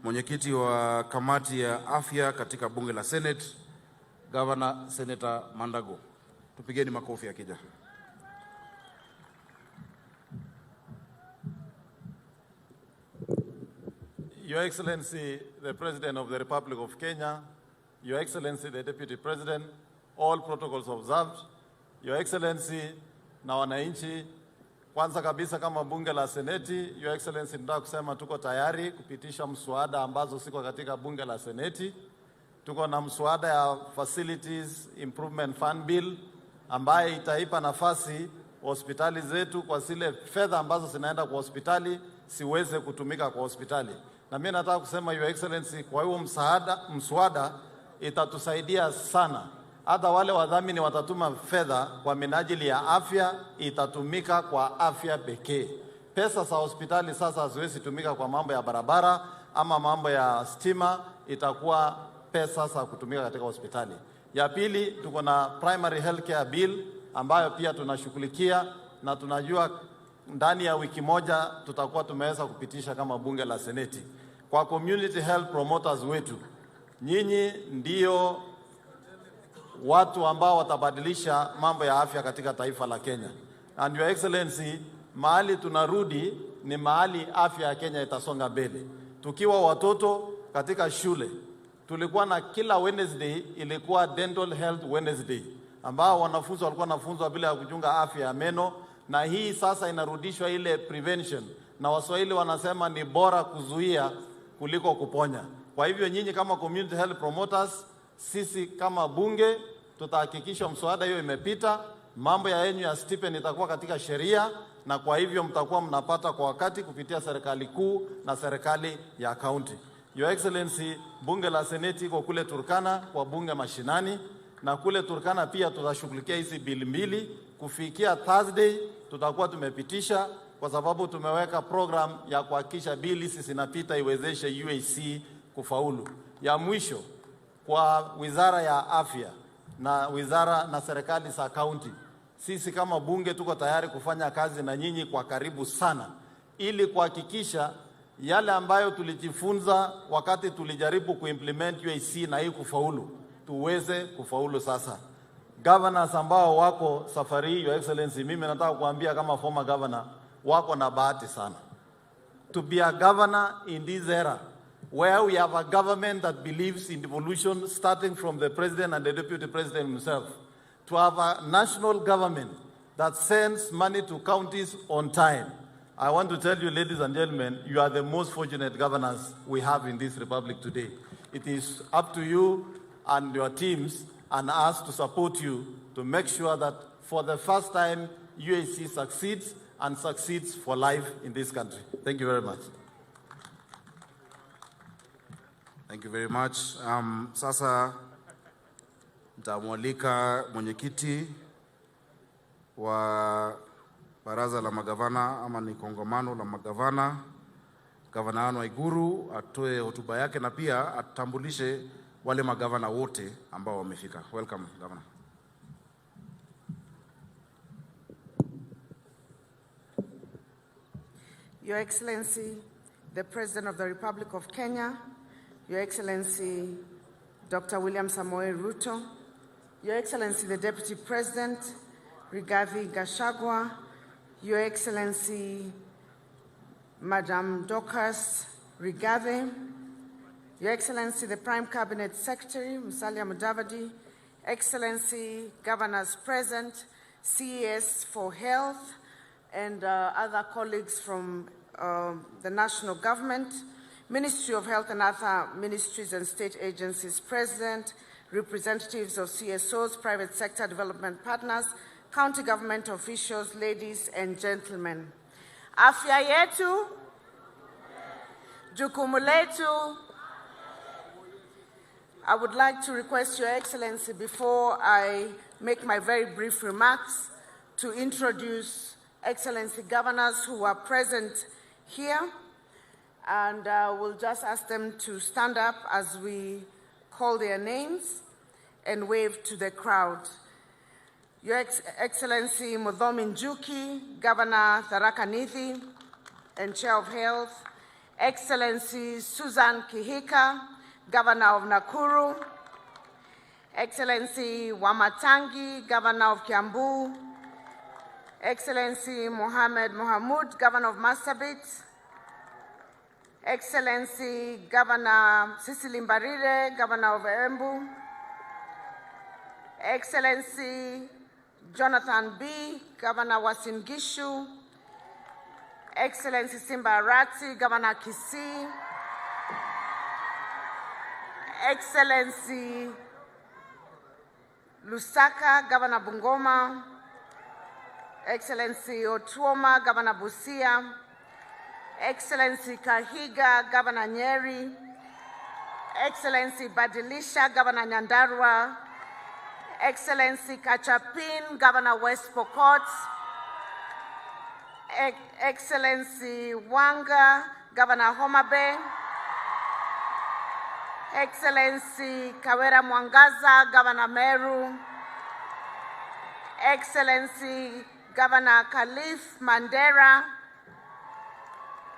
mwenyekiti wa kamati ya afya katika bunge la Senate, Governor Senator Mandago. Tupigeni makofi akija. Your Excellency, the President of the Republic of Kenya, Your Excellency, the Deputy President, all protocols observed, Your Excellency na wananchi, kwanza kabisa kama bunge la Seneti, Your Excellency, nataka kusema tuko tayari kupitisha mswada ambazo siko katika bunge la Seneti. Tuko na mswada ya Facilities Improvement Fund Bill ambaye itaipa nafasi hospitali zetu kwa zile fedha ambazo zinaenda kwa hospitali siweze kutumika kwa hospitali. Na mimi nataka kusema Your Excellency, kwa hiyo mswada itatusaidia sana. Hata wale wadhamini watatuma fedha kwa minajili ya afya, itatumika kwa afya pekee. Pesa za hospitali sasa haziwezi tumika kwa mambo ya barabara ama mambo ya stima, itakuwa pesa za kutumika katika hospitali. Ya pili, tuko na Primary Health Care Bill ambayo pia tunashughulikia, na tunajua ndani ya wiki moja tutakuwa tumeweza kupitisha kama bunge la Seneti. Kwa community health promoters wetu, nyinyi ndio watu ambao watabadilisha mambo ya afya katika taifa la Kenya. And Your Excellency, mahali tunarudi ni mahali afya ya Kenya itasonga mbele. Tukiwa watoto katika shule, tulikuwa na kila Wednesday ilikuwa Dental Health Wednesday, ambao wanafunzi walikuwa wanafunzwa bila ya kuchunga afya ya meno, na hii sasa inarudishwa ile prevention, na Waswahili wanasema ni bora kuzuia kuliko kuponya. Kwa hivyo nyinyi kama community health promoters, sisi kama bunge tutahakikisha mswada hiyo imepita, mambo ya yenyu ya stipend itakuwa katika sheria, na kwa hivyo mtakuwa mnapata kwa wakati kupitia serikali kuu na serikali ya county. Your Excellency, bunge la Seneti iko kule Turkana kwa bunge mashinani, na kule Turkana pia tutashughulikia hizi bili mbili. Kufikia Thursday tutakuwa tumepitisha, kwa sababu tumeweka program ya kuhakikisha bili sisi zinapita iwezeshe UAC kufaulu. Ya mwisho, kwa wizara ya afya na wizara na serikali za county, sisi kama bunge tuko tayari kufanya kazi na nyinyi kwa karibu sana, ili kuhakikisha yale ambayo tulijifunza wakati tulijaribu kuimplement UAC na hii kufaulu, tuweze kufaulu sasa. Governors ambao wako safari, Your Excellency, mimi nataka kuambia kama former governor, wako na bahati sana to be a governor in this era where we have a government that believes in devolution, starting from the president and the deputy president himself, to have a national government that sends money to counties on time. I want to tell you, ladies and gentlemen, you are the most fortunate governors we have in this republic today. It is up to you and your teams and us to support you to make sure that for the first time, UAC succeeds and succeeds for life in this country. Thank you very much. Thank you very much. Sasa nitamwalika mwenyekiti wa baraza la magavana ama ni kongamano la magavana, Gavana Anne Waiguru atoe hotuba yake na pia atambulishe wale magavana wote ambao wamefika. Welcome, Governor. Your Excellency, the President of the Republic of Kenya, Your Excellency, Dr. William Samoei Ruto, Your Excellency, the Deputy President, Rigathi Gachagua, Your Excellency, Madam Dorcas Rigathi, Your Excellency, the Prime Cabinet Secretary, Musalia Mudavadi, Excellency, Governors present, CES for Health, and other colleagues from the national government, Ministry of Health and other ministries and state agencies present, representatives of CSOs, private sector development partners, county government officials, ladies and gentlemen. Afya yetu, jukumu letu. I would like to request Your Excellency, before I make my very brief remarks, to introduce Excellency governors who are present here, and we'll just ask them to stand up as we call their names and wave to the crowd. Your Excellency Muthomi Njuki, Governor Tharaka Nithi and Chair of Health, Excellency Susan Kihika, Governor of Nakuru, Excellency Wamatangi, Governor of Kiambu, Excellency Mohamed Mohamud, Governor of Marsabit, Excellency Governor Cecily Mbarire, Governor of Embu, Excellency Jonathan B., Governor Uasin Gishu, Excellency Simba Arati, Governor Kisii, Excellency Lusaka, Governor Bungoma, Excellency Otuoma, Governor Busia, Excellency Kahiga, Governor Nyeri, Excellency Badilisha, Governor Nyandarua, Excellency Kachapin, Governor West Pokot, Excellency Wanga, Governor Homa Bay, Excellency Kawera Mwangaza, Governor Meru, Excellency Governor Khalif Mandera,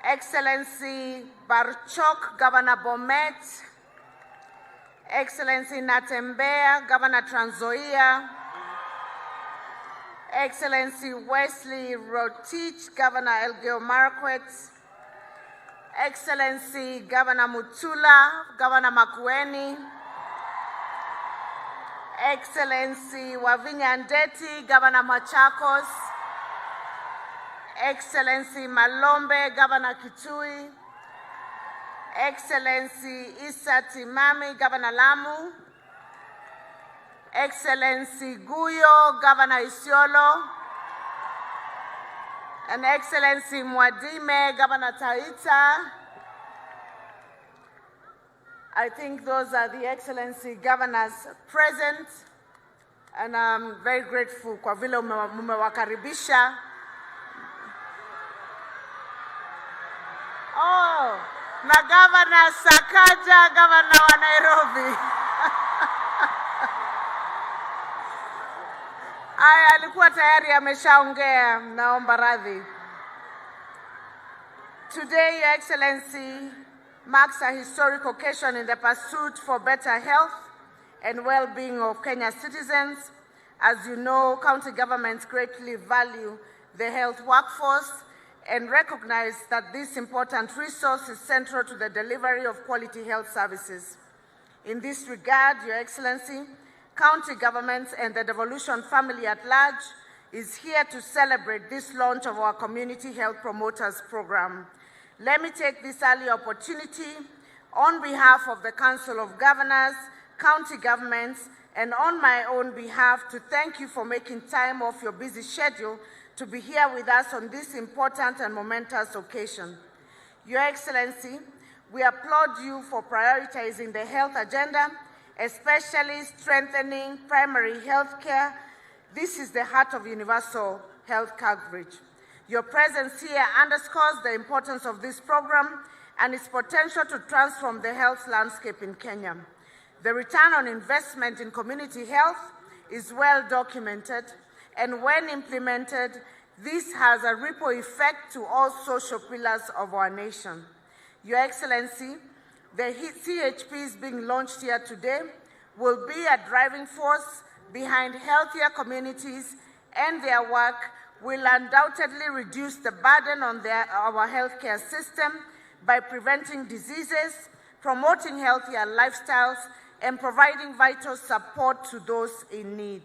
Excellency Barchok, Governor Bomet, Excellency Natembea, Governor Trans Nzoia, Excellency Wesley Rotich, Governor Elgeyo Marakwet, Excellency Governor Mutula, Governor Makueni, Excellency Wavinya Ndeti, Governor Machakos, Excellency Malombe, Governor Kitui, Excellency Issa Timami, Governor Lamu, Excellency Guyo, Governor Isiolo, and Excellency Mwadime, Governor Taita. I think those are the Excellency governors present, and I'm very grateful kwa vile mumewakaribisha. Oh, na Governor Sakaja, Governor wa Nairobi. Aya, alikuwa tayari ameshaongea, naomba radhi. Today, Your Excellency, marks a historic occasion in the pursuit for better health and well-being of Kenya's citizens. As you know, county governments greatly value the health workforce and recognize that this important resource is central to the delivery of quality health services. In this regard, Your Excellency, county governments and the devolution family at large is here to celebrate this launch of our Community Health Promoters Program. Let me take this early opportunity on behalf of the Council of Governors, county governments, and on my own behalf to thank you for making time off your busy schedule to be here with us on this important and momentous occasion. Your Excellency, we applaud you for prioritizing the health agenda, especially strengthening primary health care. This is the heart of universal health coverage. Your presence here underscores the importance of this program and its potential to transform the health landscape in Kenya. The return on investment in community health is well documented, and when implemented, this has a ripple effect to all social pillars of our nation. Your Excellency, the CHPs being launched here today will be a driving force behind healthier communities, and their work will undoubtedly reduce the burden on our healthcare system by preventing diseases, promoting healthier lifestyles, and providing vital support to those in need.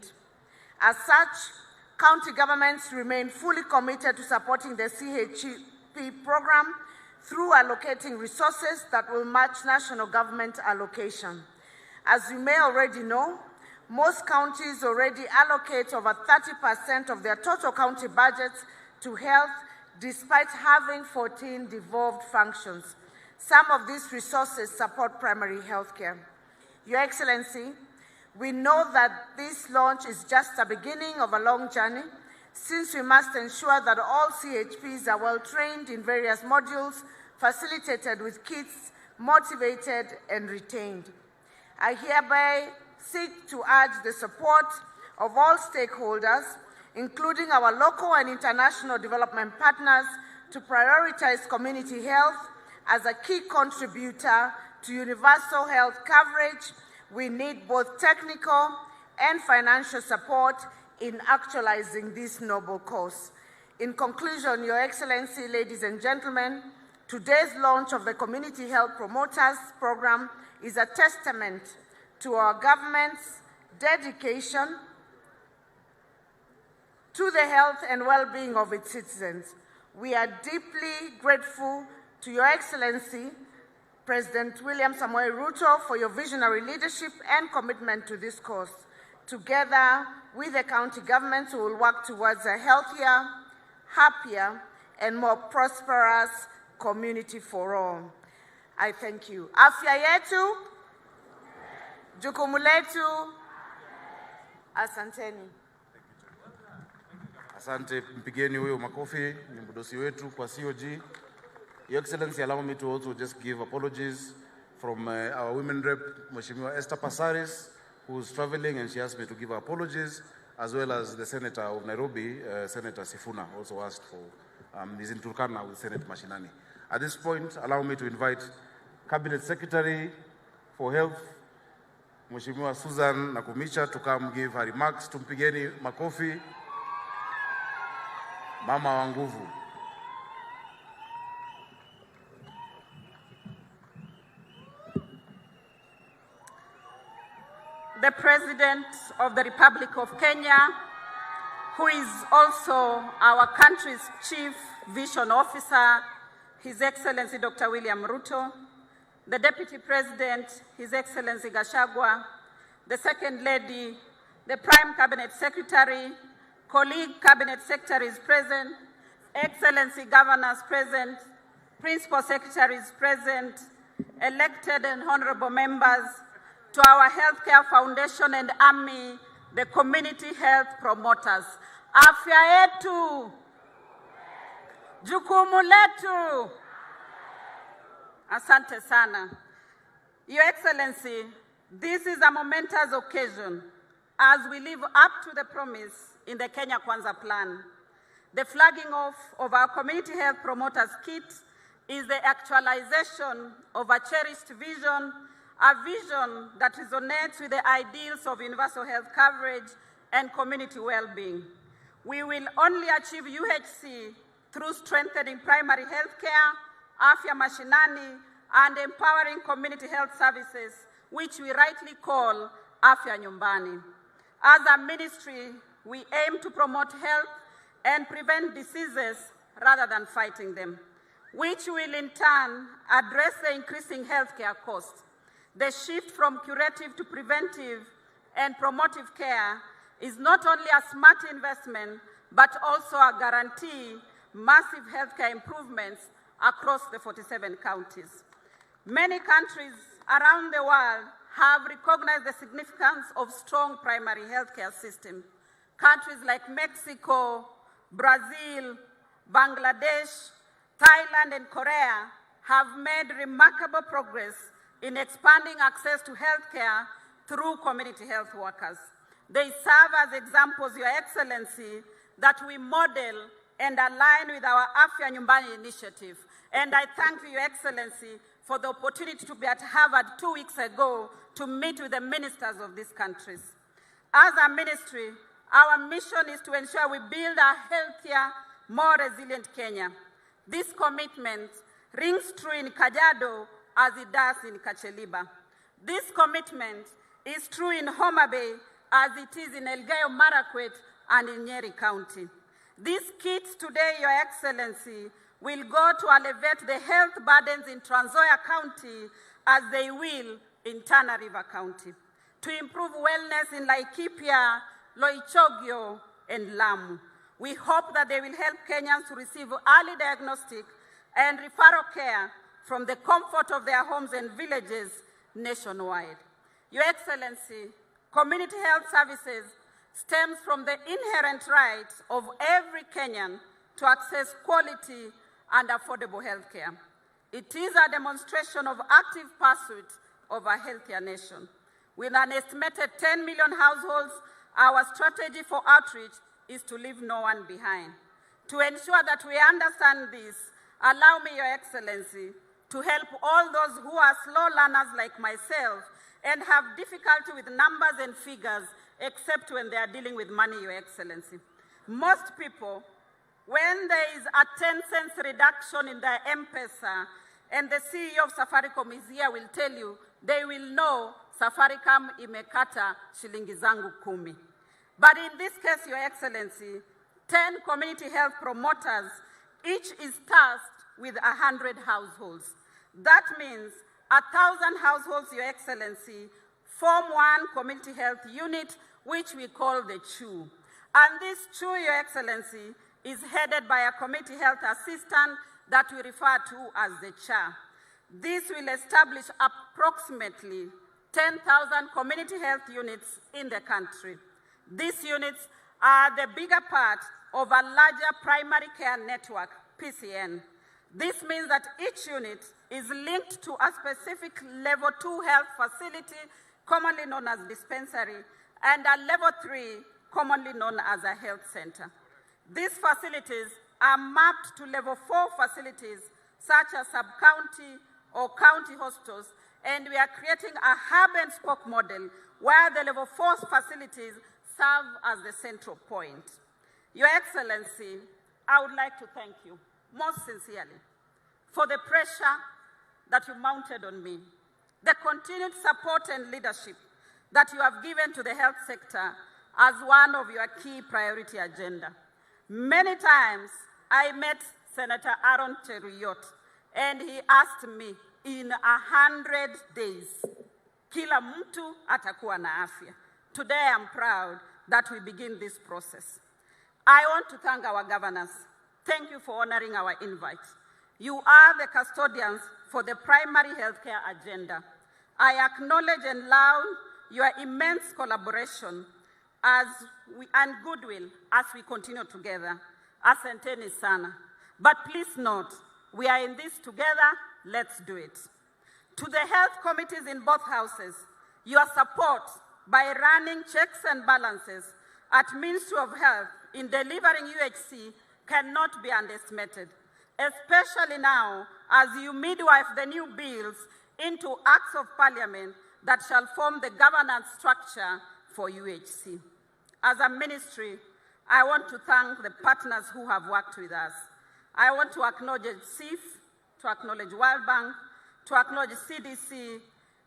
As such, county governments remain fully committed to supporting the CHP program through allocating resources that will match national government allocation. As you may already know, most counties already allocate over 30% of their total county budgets to health, despite having 14 devolved functions. Some of these resources support primary health care. Your Excellency, we know that this launch is just the beginning of a long journey, since we must ensure that all CHPs are well trained in various modules, facilitated with kits, motivated and retained. I hereby seek to urge the support of all stakeholders, including our local and international development partners, to prioritize community health as a key contributor to universal health coverage. We need both technical and financial support in actualizing this noble cause. In conclusion, Your Excellency, ladies and gentlemen, today's launch of the Community Health Promoters Program is a testament to our government's dedication to the health and well-being of its citizens. We are deeply grateful to Your Excellency, President William Samoei Ruto, for your visionary leadership and commitment to this cause. Together with the county governments, we will work towards a healthier, happier, and more prosperous community for all. I thank you. Afya yetu, jukumu letu. Asanteni. Asante, mpigeni huyo makofi, ni mdosi wetu kwa COG. Your Excellency, allow me to also just give apologies from our women rep, Mheshimiwa Esther Passaris, who's traveling, and she asked me to give her apologies, as well as the Senator of Nairobi, Senator Sifuna, also asked for, he's in Turkana with Senator Mashinani. At this point, allow me to invite Cabinet Secretary for Health, Mheshimiwa Susan Nakumicha, to come give her remarks. Tumpigeni makofi. Mama wa nguvu. The President of the Republic of Kenya, who is also our country's Chief Vision Officer, His Excellency Dr. William Ruto, the Deputy President, His Excellency Gachagua, the Second Lady, the Prime Cabinet Secretary, colleague Cabinet Secretaries present, Excellency Governors present, Principal Secretaries present, elected and honorable members, to our Healthcare Foundation and Army, the Community Health Promoters. Afya yetu, jukumu letu. Asante sana. Your Excellency, this is a momentous occasion as we live up to the promise in the Kenya Kwanza Plan. The flagging off of our Community Health Promoters Kit is the actualization of a cherished vision, a vision that resonates with the ideals of universal health coverage and community well-being. We will only achieve UHC through strengthening primary health care, afya mashinani, and empowering community health services, which we rightly call afya nyumbani. As a ministry, we aim to promote health and prevent diseases rather than fighting them, which will in turn address the increasing healthcare costs. The shift from curative to preventive and promotive care is not only a smart investment, but also a guarantee massive healthcare improvements across the 47 counties. Many countries around the world have recognized the significance of strong primary healthcare systems. Countries like Mexico, Brazil, Bangladesh, Thailand, and Korea have made remarkable progress in expanding access to healthcare through community health workers. They serve as examples, Your Excellency, that we model and align with our Afya Nyumbani initiative. And I thank you, Your Excellency, for the opportunity to be at Harvard 2 weeks ago to meet with the ministers of these countries. As a ministry, our mission is to ensure we build a healthier, more resilient Kenya. This commitment rings true in Kajiado as it does in Kacheliba. This commitment is true in Homa Bay as it is in Elgeyo Marakwet and in Nyeri County. These kits today, Your Excellency, will go to alleviate the health burdens in Trans Nzoia County as they will in Tana River County, to improve wellness in Laikipia, Loichogio, and Lamu. We hope that they will help Kenyans to receive early diagnostic and referral care from the comfort of their homes and villages nationwide. Your Excellency, community health services stems from the inherent right of every Kenyan to access quality and affordable health care. It is a demonstration of active pursuit of a healthier nation. With an estimated 10 million households, our strategy for outreach is to leave no one behind. To ensure that we understand this, allow me, Your Excellency, to help all those who are slow learners like myself and have difficulty with numbers and figures, except when they are dealing with money, Your Excellency. Most people, when there is a 10 cents reduction in their M-Pesa, and the CEO of Safaricom is here, will tell you, they will know Safaricom imekata shilingi zangu 10. But in this case, Your Excellency, 10 community health promoters, each is tasked with 100 households. That means 1,000 households, Your Excellency, form one community health unit, which we call the CHU. And this CHU, Your Excellency, is headed by a community health assistant that we refer to as the CHA. This will establish approximately 10,000 community health units in the country. These units are the bigger part of a larger primary care network, PCN. This means that each unit is linked to a specific level 2 health facility, commonly known as dispensary, and a level 3, commonly known as a health center. These facilities are mapped to level 4 facilities, such as sub-county or county hospitals, and we are creating a hub and spoke model where the level 4 facilities serve as the central point. Your Excellency, I would like to thank you most sincerely for the pressure that you mounted on me, the continued support and leadership that you have given to the health sector as one of your key priority agenda. Many times I met Senator Aaron Cheruyot, and he asked me, in 100 days, kila mtu atakuwa na afya. Today I'm proud that we begin this process. I want to thank our governors. Thank you for honoring our invite. You are the custodians for the primary healthcare agenda. I acknowledge and laud your immense collaboration and goodwill as we continue together. Asanteni sana. But please note, we are in this together, let's do it. To the health committees in both houses, your support by running checks and balances at Ministry of Health in delivering UHC cannot be underestimated, especially now as you midwife the new bills into acts of parliament that shall form the governance structure for UHC. As a ministry, I want to thank the partners who have worked with us. I want to acknowledge CIF, to acknowledge World Bank, to acknowledge CDC,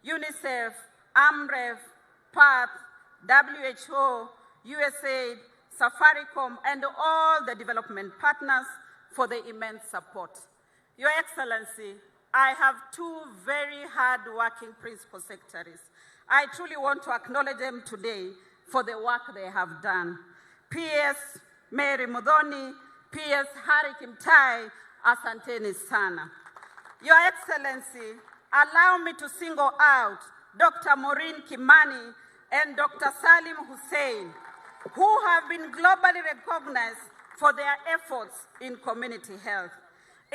UNICEF, AMREF, PATH, WHO, USAID, Safaricom, and all the development partners for the immense support. Your Excellency, I have two very hard-working principal secretaries. I truly want to acknowledge them today for the work they have done. PS Mary Mudhoni, PS Harry Kimtai, asanteni sana. Your Excellency, allow me to single out Dr. Maureen Kimani and Dr. Salim Hussein, who have been globally recognized for their efforts in community health.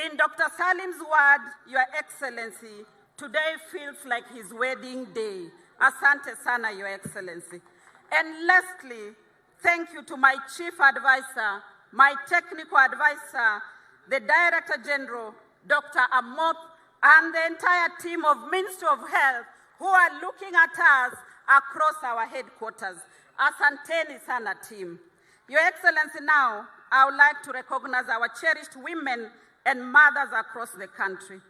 In Dr. Salim's word, Your Excellency, today feels like his wedding day. Asante sana, Your Excellency. And lastly, thank you to my chief advisor, my technical advisor, the Director General, Dr. Amoth, and the entire team of Ministry of Health who are looking at us across our headquarters. Asanteni sana, team. Your Excellency, now I would like to recognize our cherished women and mothers across the country,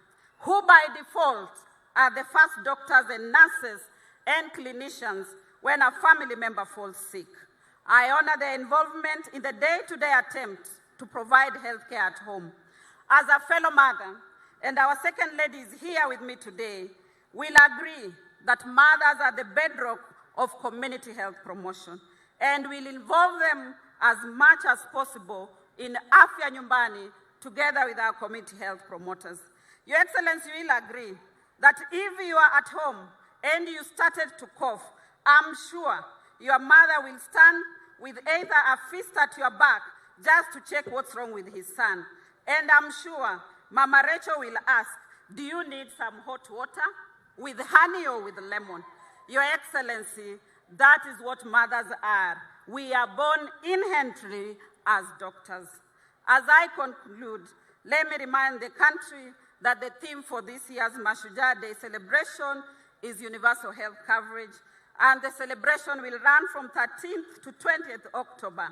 who by default are the first doctors and nurses and clinicians when a family member falls sick. I honor their involvement in the day-to-day attempt to provide health care at home. As a fellow mother, and our second lady is here with me today, we'll agree that mothers are the bedrock of community health promotion, and we'll involve them as much as possible in Afya Nyumbani together with our community health promoters. Your Excellency will agree that if you are at home and you started to cough, I'm sure your mother will stand with either a fist at your back just to check what's wrong with his son. And I'm sure Mama Rachel will ask, do you need some hot water with honey or with lemon? Your Excellency, that is what mothers are. We are born inherently as doctors. As I conclude, let me remind the country that the theme for this year's Mashujaa Day celebration is universal health coverage, and the celebration will run from 13th to 20th October.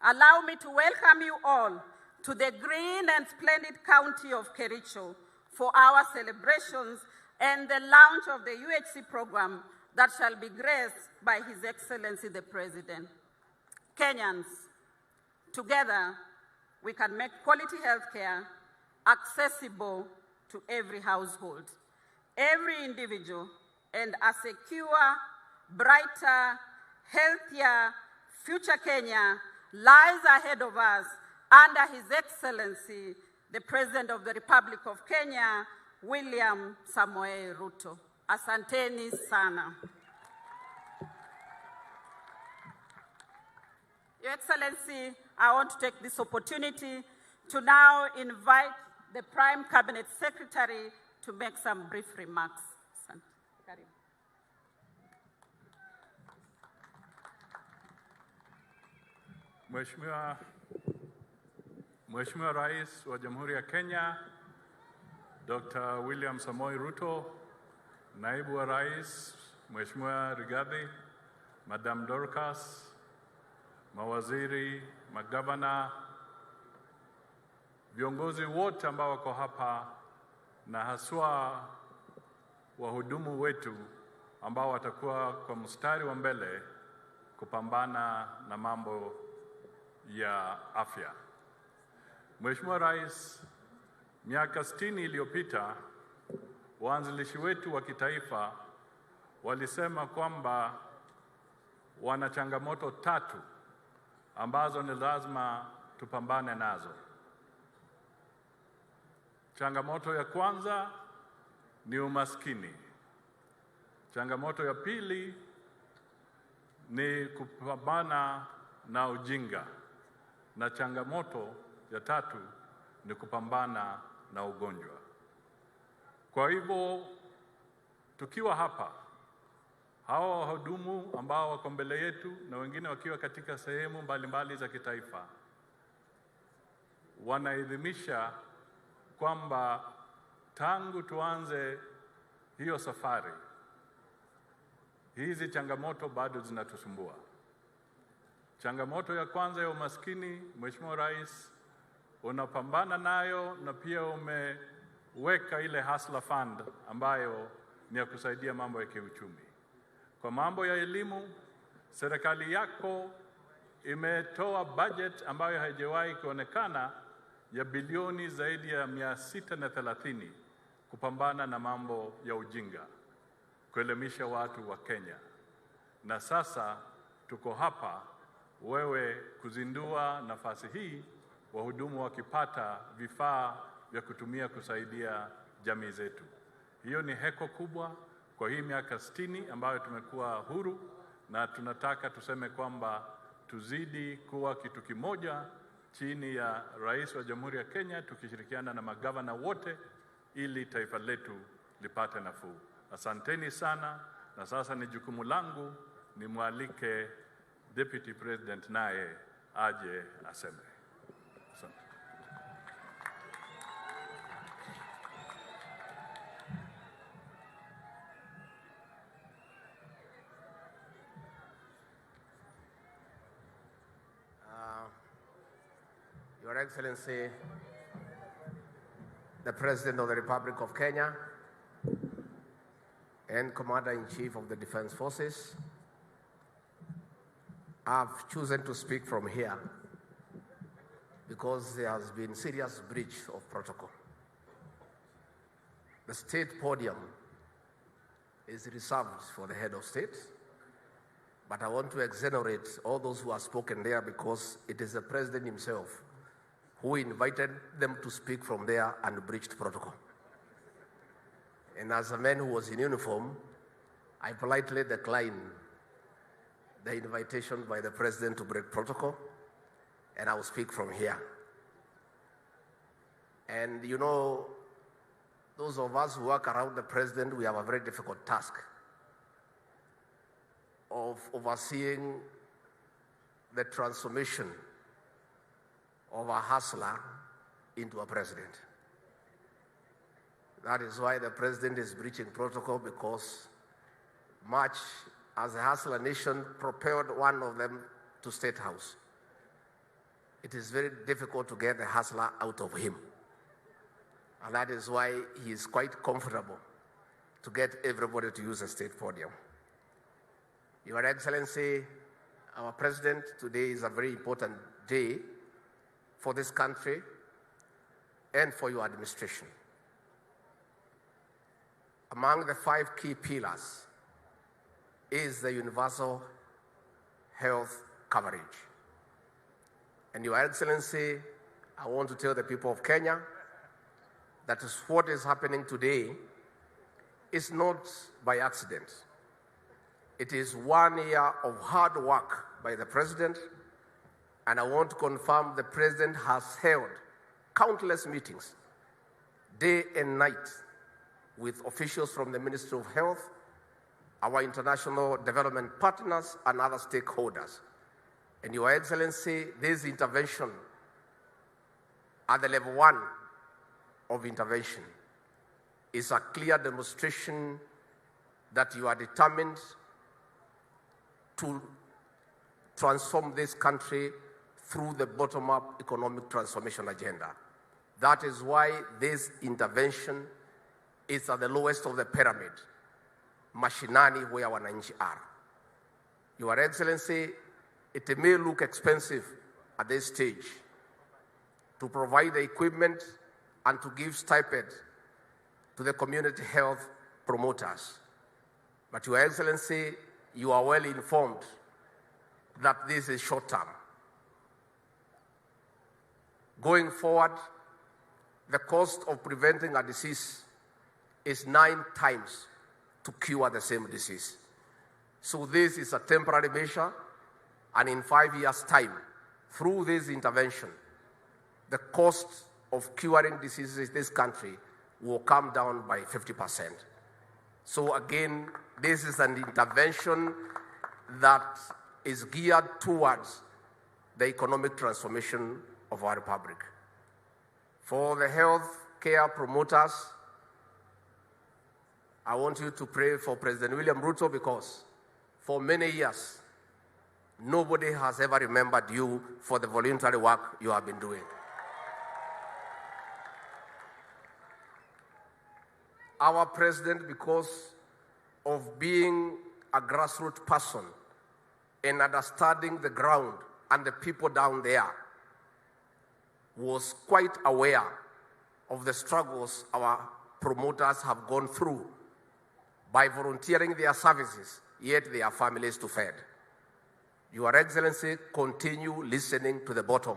Allow me to welcome you all to the green and splendid county of Kericho for our celebrations and the launch of the UHC program that shall be graced by His Excellency the President. Kenyans, together we can make quality health care accessible to every household, every individual, and a secure, brighter, healthier future Kenya lies ahead of us under His Excellency, the President of the Republic of Kenya, William Samoei Ruto. Asanteni sana. Your Excellency, I want to take this opportunity to now invite the Prime Cabinet Secretary to make some brief remarks. Mheshimiwa Rais wa Jamhuri ya Kenya, Dr. William Samoei Ruto, Naibu wa Rais, Mheshimiwa Rigathi, Madam Dorcas, mawaziri, magavana, viongozi wote ambao wako hapa na haswa wahudumu wetu ambao watakuwa kwa mstari wa mbele kupambana na mambo ya afya. Mheshimiwa Rais, miaka 60 iliyopita waanzilishi wetu wa kitaifa walisema kwamba wana changamoto 3 ambazo ni lazima tupambane nazo. Changamoto ya kwanza ni umaskini. Changamoto ya pili ni kupambana na ujinga. Na changamoto ya 3 ni kupambana na ugonjwa. Kwa hivyo tukiwa hapa, hawa wahudumu ambao wako mbele yetu na wengine wakiwa katika sehemu mbalimbali za kitaifa wanaidhimisha kwamba tangu tuanze hiyo safari, hizi changamoto bado zinatusumbua. Changamoto ya kwanza ya umaskini, Mheshimiwa Rais, unapambana nayo na pia umeweka ile Hustler Fund ambayo ni ya kusaidia mambo ya kiuchumi. Kwa mambo ya elimu, serikali yako imetoa budget ambayo haijawahi kuonekana ya bilioni zaidi ya 630 kupambana na mambo ya ujinga, kuelimisha watu wa Kenya. Na sasa tuko hapa wewe kuzindua nafasi hii, wahudumu wakipata vifaa vya kutumia kusaidia jamii zetu. Hiyo ni heko kubwa kwa hii miaka 60 ambayo tumekuwa huru, na tunataka tuseme kwamba tuzidi kuwa kitu kimoja chini ya Rais wa Jamhuri ya Kenya, tukishirikiana na magavana wote ili taifa letu lipate nafuu. Asanteni sana, na sasa ni jukumu langu nimwalike Deputy President naye aje aseme. Asante. Your Excellency, the President of the Republic of Kenya and Commander-in-Chief of the Defense Forces, I've chosen to speak from here because there has been serious breach of protocol. The state podium is reserved for the head of state, but I want to exonerate all those who have spoken there because it is the President himself who invited them to speak from there and breached protocol. And as a man who was in uniform, I politely declined the invitation by the President to break protocol, and I will speak from here. And you know, those of us who work around the President, we have a very difficult task of overseeing the transformation of a hustler into a president. That is why the President is breaching protocol, because much as the hustler nation propelled one of them to State House, it is very difficult to get the hustler out of him. And that is why he is quite comfortable to get everybody to use the state podium. Your Excellency, our President, today is a very important day for this country and for your administration. Among the 5 key pillars is the universal health coverage. And Your Excellency, I want to tell the people of Kenya that what is happening today is not by accident. It is 1 year of hard work by the President, and I want to confirm the President has held countless meetings, day and night, with officials from the Ministry of Health, our international development partners, and other stakeholders. And Your Excellency, this intervention at the level 1 of intervention is a clear demonstration that you are determined to transform this country through the bottom-up economic transformation agenda. That is why this intervention is at the lowest of the pyramid, mashinani, where wananchi are. Your Excellency, it may look expensive at this stage to provide the equipment and to give stipend to the community health promoters. But Your Excellency, you are well informed that this is short-term. Going forward, the cost of preventing a disease is 9 times to cure the same disease. So this is a temporary measure, and in 5 years' time, through this intervention, the cost of curing diseases in this country will come down by 50%. So again, this is an intervention that is geared towards the economic transformation of our republic. For the health care promoters, I want you to pray for President William Ruto, because for many years, nobody has ever remembered you for the voluntary work you have been doing. Our president, because of being a grassroots person and understanding the ground and the people down there was quite aware of the struggles our promoters have gone through by volunteering their services, yet their families to feed. Your Excellency, continue listening to the bottom.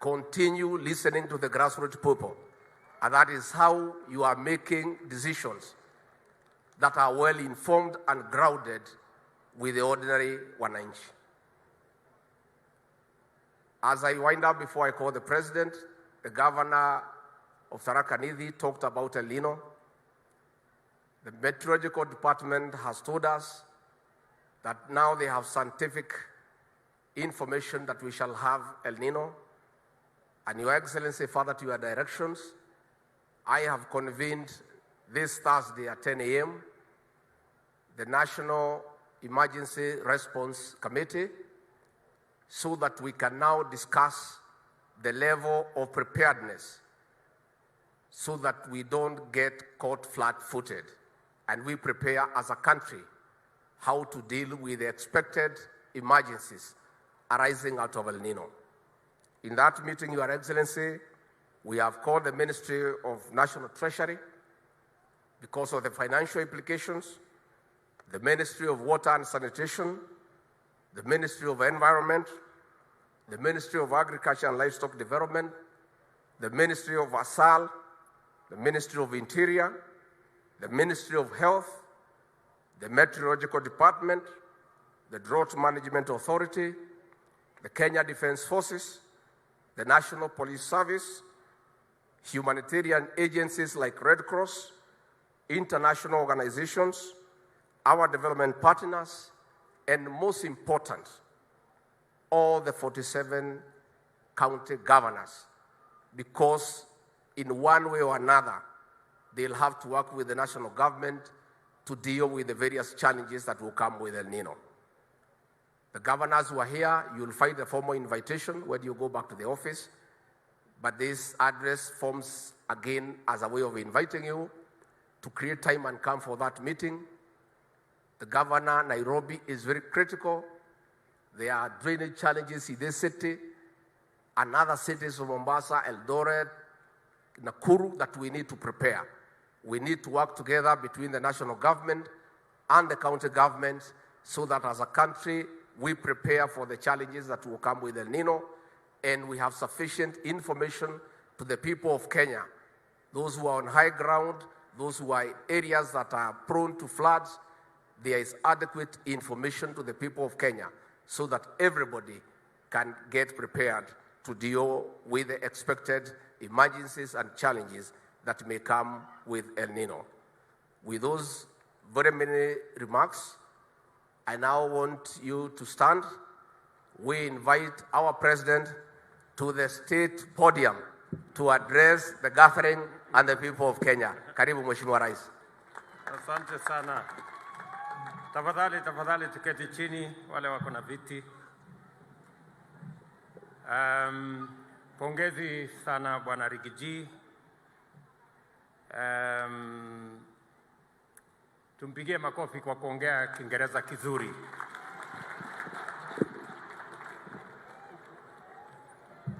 Continue listening to the grassroots people. And that is how you are making decisions that are well informed and grounded with the ordinary wananchi. As I wind up before I call the President, the Governor of Tharaka Nithi talked about El Nino. The Meteorological Department has told us that now they have scientific information that we shall have El Nino. And Your Excellency, further to your directions, I have convened this Thursday at 10 a.m. the National Emergency Response Committee so that we can now discuss the level of preparedness so that we don't get caught flat-footed and we prepare as a country how to deal with the expected emergencies arising out of El Nino. In that meeting, Your Excellency, we have called the Ministry of National Treasury because of the financial implications, the Ministry of Water and Sanitation, the Ministry of Environment, the Ministry of Agriculture and Livestock Development, the Ministry of ASAL, the Ministry of Interior, the Ministry of Health, the Meteorological Department, the Drought Management Authority, the Kenya Defense Forces, the National Police Service, humanitarian agencies like Red Cross, international organizations, our development partners, and most important, all the 47 county governors, because in one way or another, they'll have to work with the national government to deal with the various challenges that will come with El Nino. The governors who are here, you'll find a formal invitation when you go back to the office, but this address forms again as a way of inviting you to create time and come for that meeting. The governor, Nairobi, is very critical. There are drainage challenges in this city and other cities of Mombasa, Eldoret, Nakuru that we need to prepare. We need to work together between the national government and the county governments so that as a country, we prepare for the challenges that will come with El Nino, and we have sufficient information to the people of Kenya, those who are on high ground, those who are in areas that are prone to floods. There is adequate information to the people of Kenya so that everybody can get prepared to deal with the expected emergencies and challenges that may come with El Nino. With those very many remarks, I now want you to stand. We invite our President to the state podium to address the gathering and the people of Kenya. Karibu Mheshimiwa Rais. Asante sana. Tafadhali tuketi chini wale wako na viti. Pongezi sana Bwana Rigiji. Tumpigie makofi kwa kuongea Kiingereza kizuri.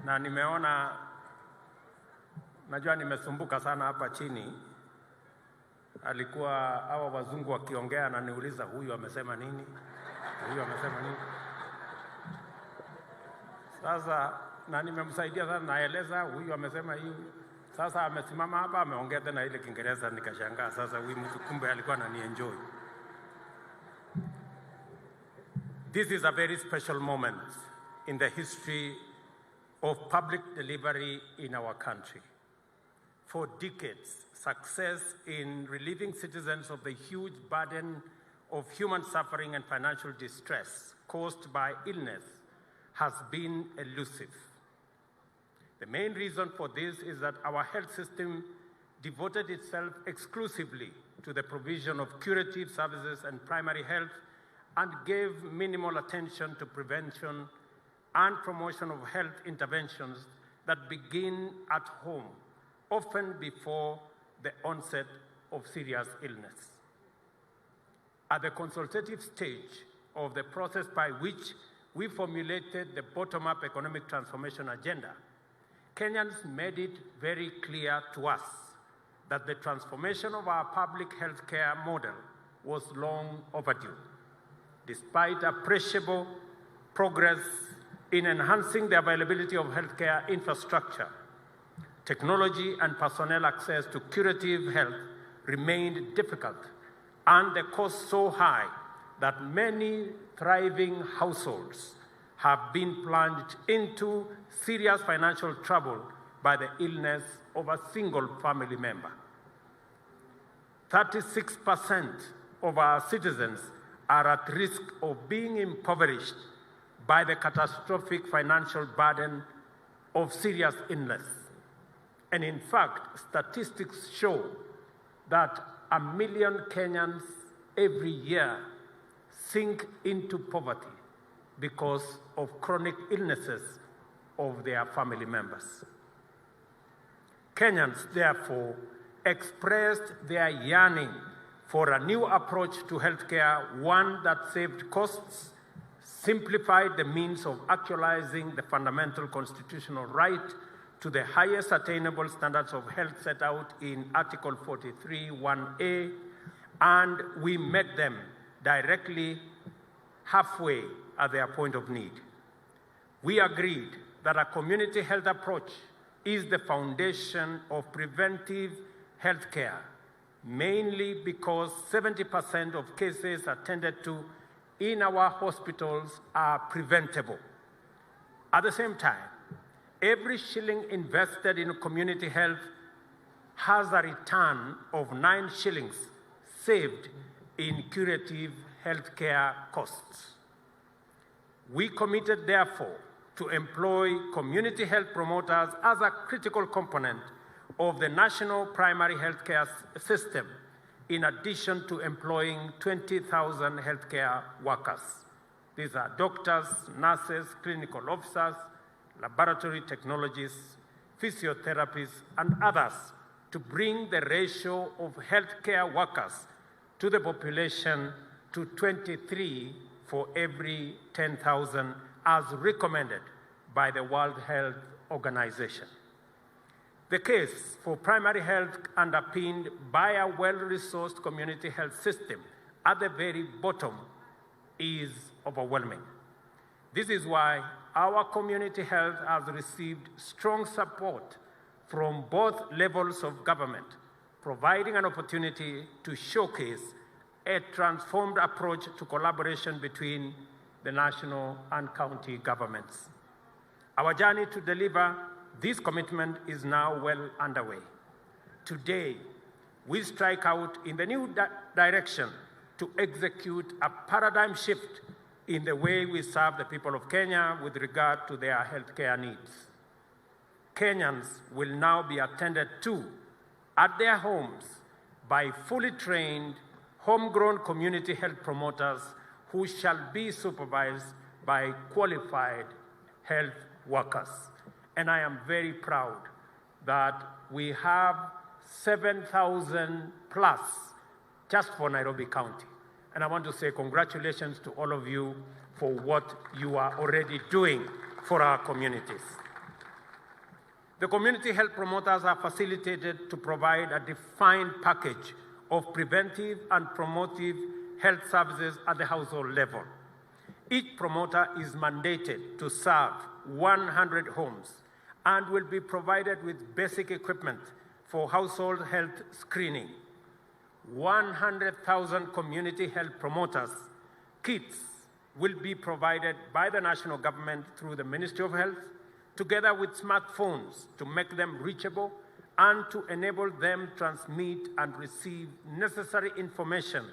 Na nimeona, najua nimesumbuka sana hapa chini. Alikuwa hawa wazungu wakiongea na niuliza huyu amesema nini? Huyu amesema nini? Sasa na nimemsaidia sana, naeleza huyu amesema hivi. Sasa amesimama hapa ameongea tena ile Kiingereza, nikashangaa sasa huyu mtu kumbe alikuwa ananienjoy. This is a very special moment in the history of public delivery in our country. For decades, success in relieving citizens of the huge burden of human suffering and financial distress caused by illness has been elusive. The main reason for this is that our health system devoted itself exclusively to the provision of curative services and primary health and gave minimal attention to prevention and promotion of health interventions that begin at home, often before the onset of serious illness. At the consultative stage of the process by which we formulated the bottom-up economic transformation agenda, Kenyans made it very clear to us that the transformation of our public health care model was long overdue. Despite appreciable progress in enhancing the availability of healthcare infrastructure, technology and personnel access to curative health remained difficult, and the cost so high that many thriving households have been plunged into serious financial trouble by the illness of a single family member. 36% of our citizens are at risk of being impoverished by the catastrophic financial burden of serious illness. And in fact, statistics show that 1 million Kenyans every year sink into poverty because of chronic illnesses of their family members. Kenyans, therefore, expressed their yearning for a new approach to healthcare, one that saved costs, simplified the means of actualizing the fundamental constitutional right to the highest attainable standards of health set out in Article 43(1)(a), and we met them directly halfway at their point of need. We agreed that a community health approach is the foundation of preventive health care, mainly because 70% of cases attended to in our hospitals are preventable. At the same time, every shilling invested in community health has a return of 9 shillings saved in curative healthcare costs. We committed, therefore, to employ community health promoters as a critical component of the national primary healthcare system, in addition to employing 20,000 healthcare workers. These are doctors, nurses, clinical officers, laboratory technologists, physiotherapists, and others to bring the ratio of healthcare workers to the population to 23 for every 10,000 as recommended by the World Health Organization. The case for primary health underpinned by a well-resourced community health system at the very bottom is overwhelming. This is why our community health has received strong support from both levels of government, providing an opportunity to showcase a transformed approach to collaboration between the national and county governments. Our journey to deliver this commitment is now well underway. Today, we strike out in the new direction to execute a paradigm shift in the way we serve the people of Kenya with regard to their healthcare needs. Kenyans will now be attended to at their homes by fully trained, homegrown community health promoters who shall be supervised by qualified health workers. And I am very proud that we have 7,000 plus just for Nairobi County. And I want to say congratulations to all of you for what you are already doing for our communities. The community health promoters are facilitated to provide a defined package of preventive and promotive health services at the household level. Each promoter is mandated to serve 100 homes and will be provided with basic equipment for household health screening. 100,000 community health promoters kits will be provided by the national government through the Ministry of Health, together with smartphones to make them reachable and to enable them transmit and receive necessary information,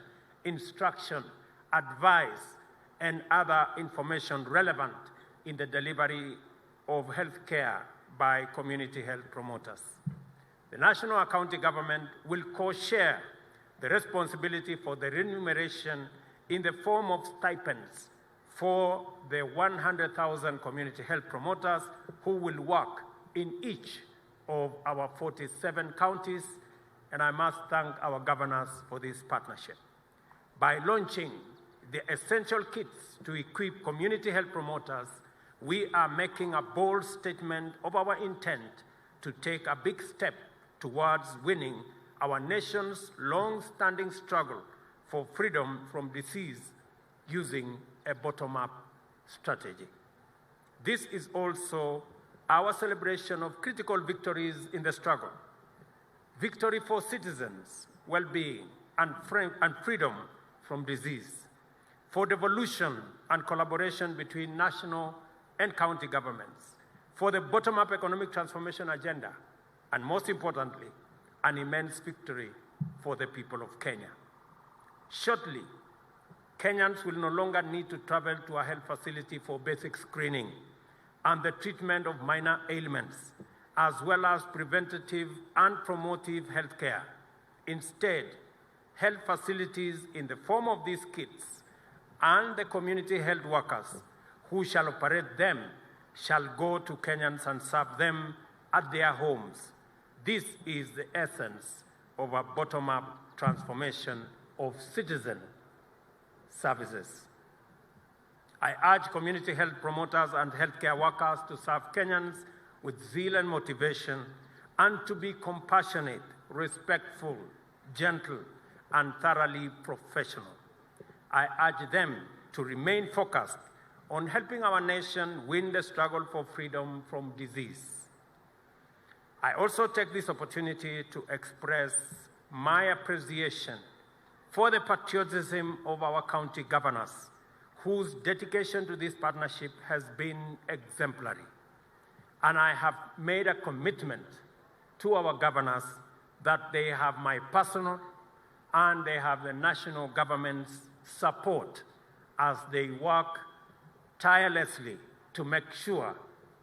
instruction, advice, and other information relevant in the delivery of health care by community health promoters. The national and county government will co-share the responsibility for the remuneration in the form of stipends for the 100,000 community health promoters who will work in each of our 47 counties, and I must thank our governors for this partnership. By launching the essential kits to equip community health promoters, we are making a bold statement of our intent to take a big step towards winning our nation's long-standing struggle for freedom from disease using a bottom-up strategy. This is also our celebration of critical victories in the struggle. Victory for citizens' well-being and freedom from disease, for devolution and collaboration between national and county governments, for the bottom-up economic transformation agenda, and most importantly, an immense victory for the people of Kenya. Shortly, Kenyans will no longer need to travel to a health facility for basic screening and the treatment of minor ailments, as well as preventative and promotive health care. Instead, health facilities in the form of these kits and the community health workers who shall operate them shall go to Kenyans and serve them at their homes. This is the essence of a bottom-up transformation of citizen services. I urge community health promoters and healthcare workers to serve Kenyans with zeal and motivation, and to be compassionate, respectful, gentle, and thoroughly professional. I urge them to remain focused on helping our nation win the struggle for freedom from disease. I also take this opportunity to express my appreciation for the patriotism of our county governors, whose dedication to this partnership has been exemplary. And I have made a commitment to our governors that they have my personal and they have the national government's support as they work tirelessly to make sure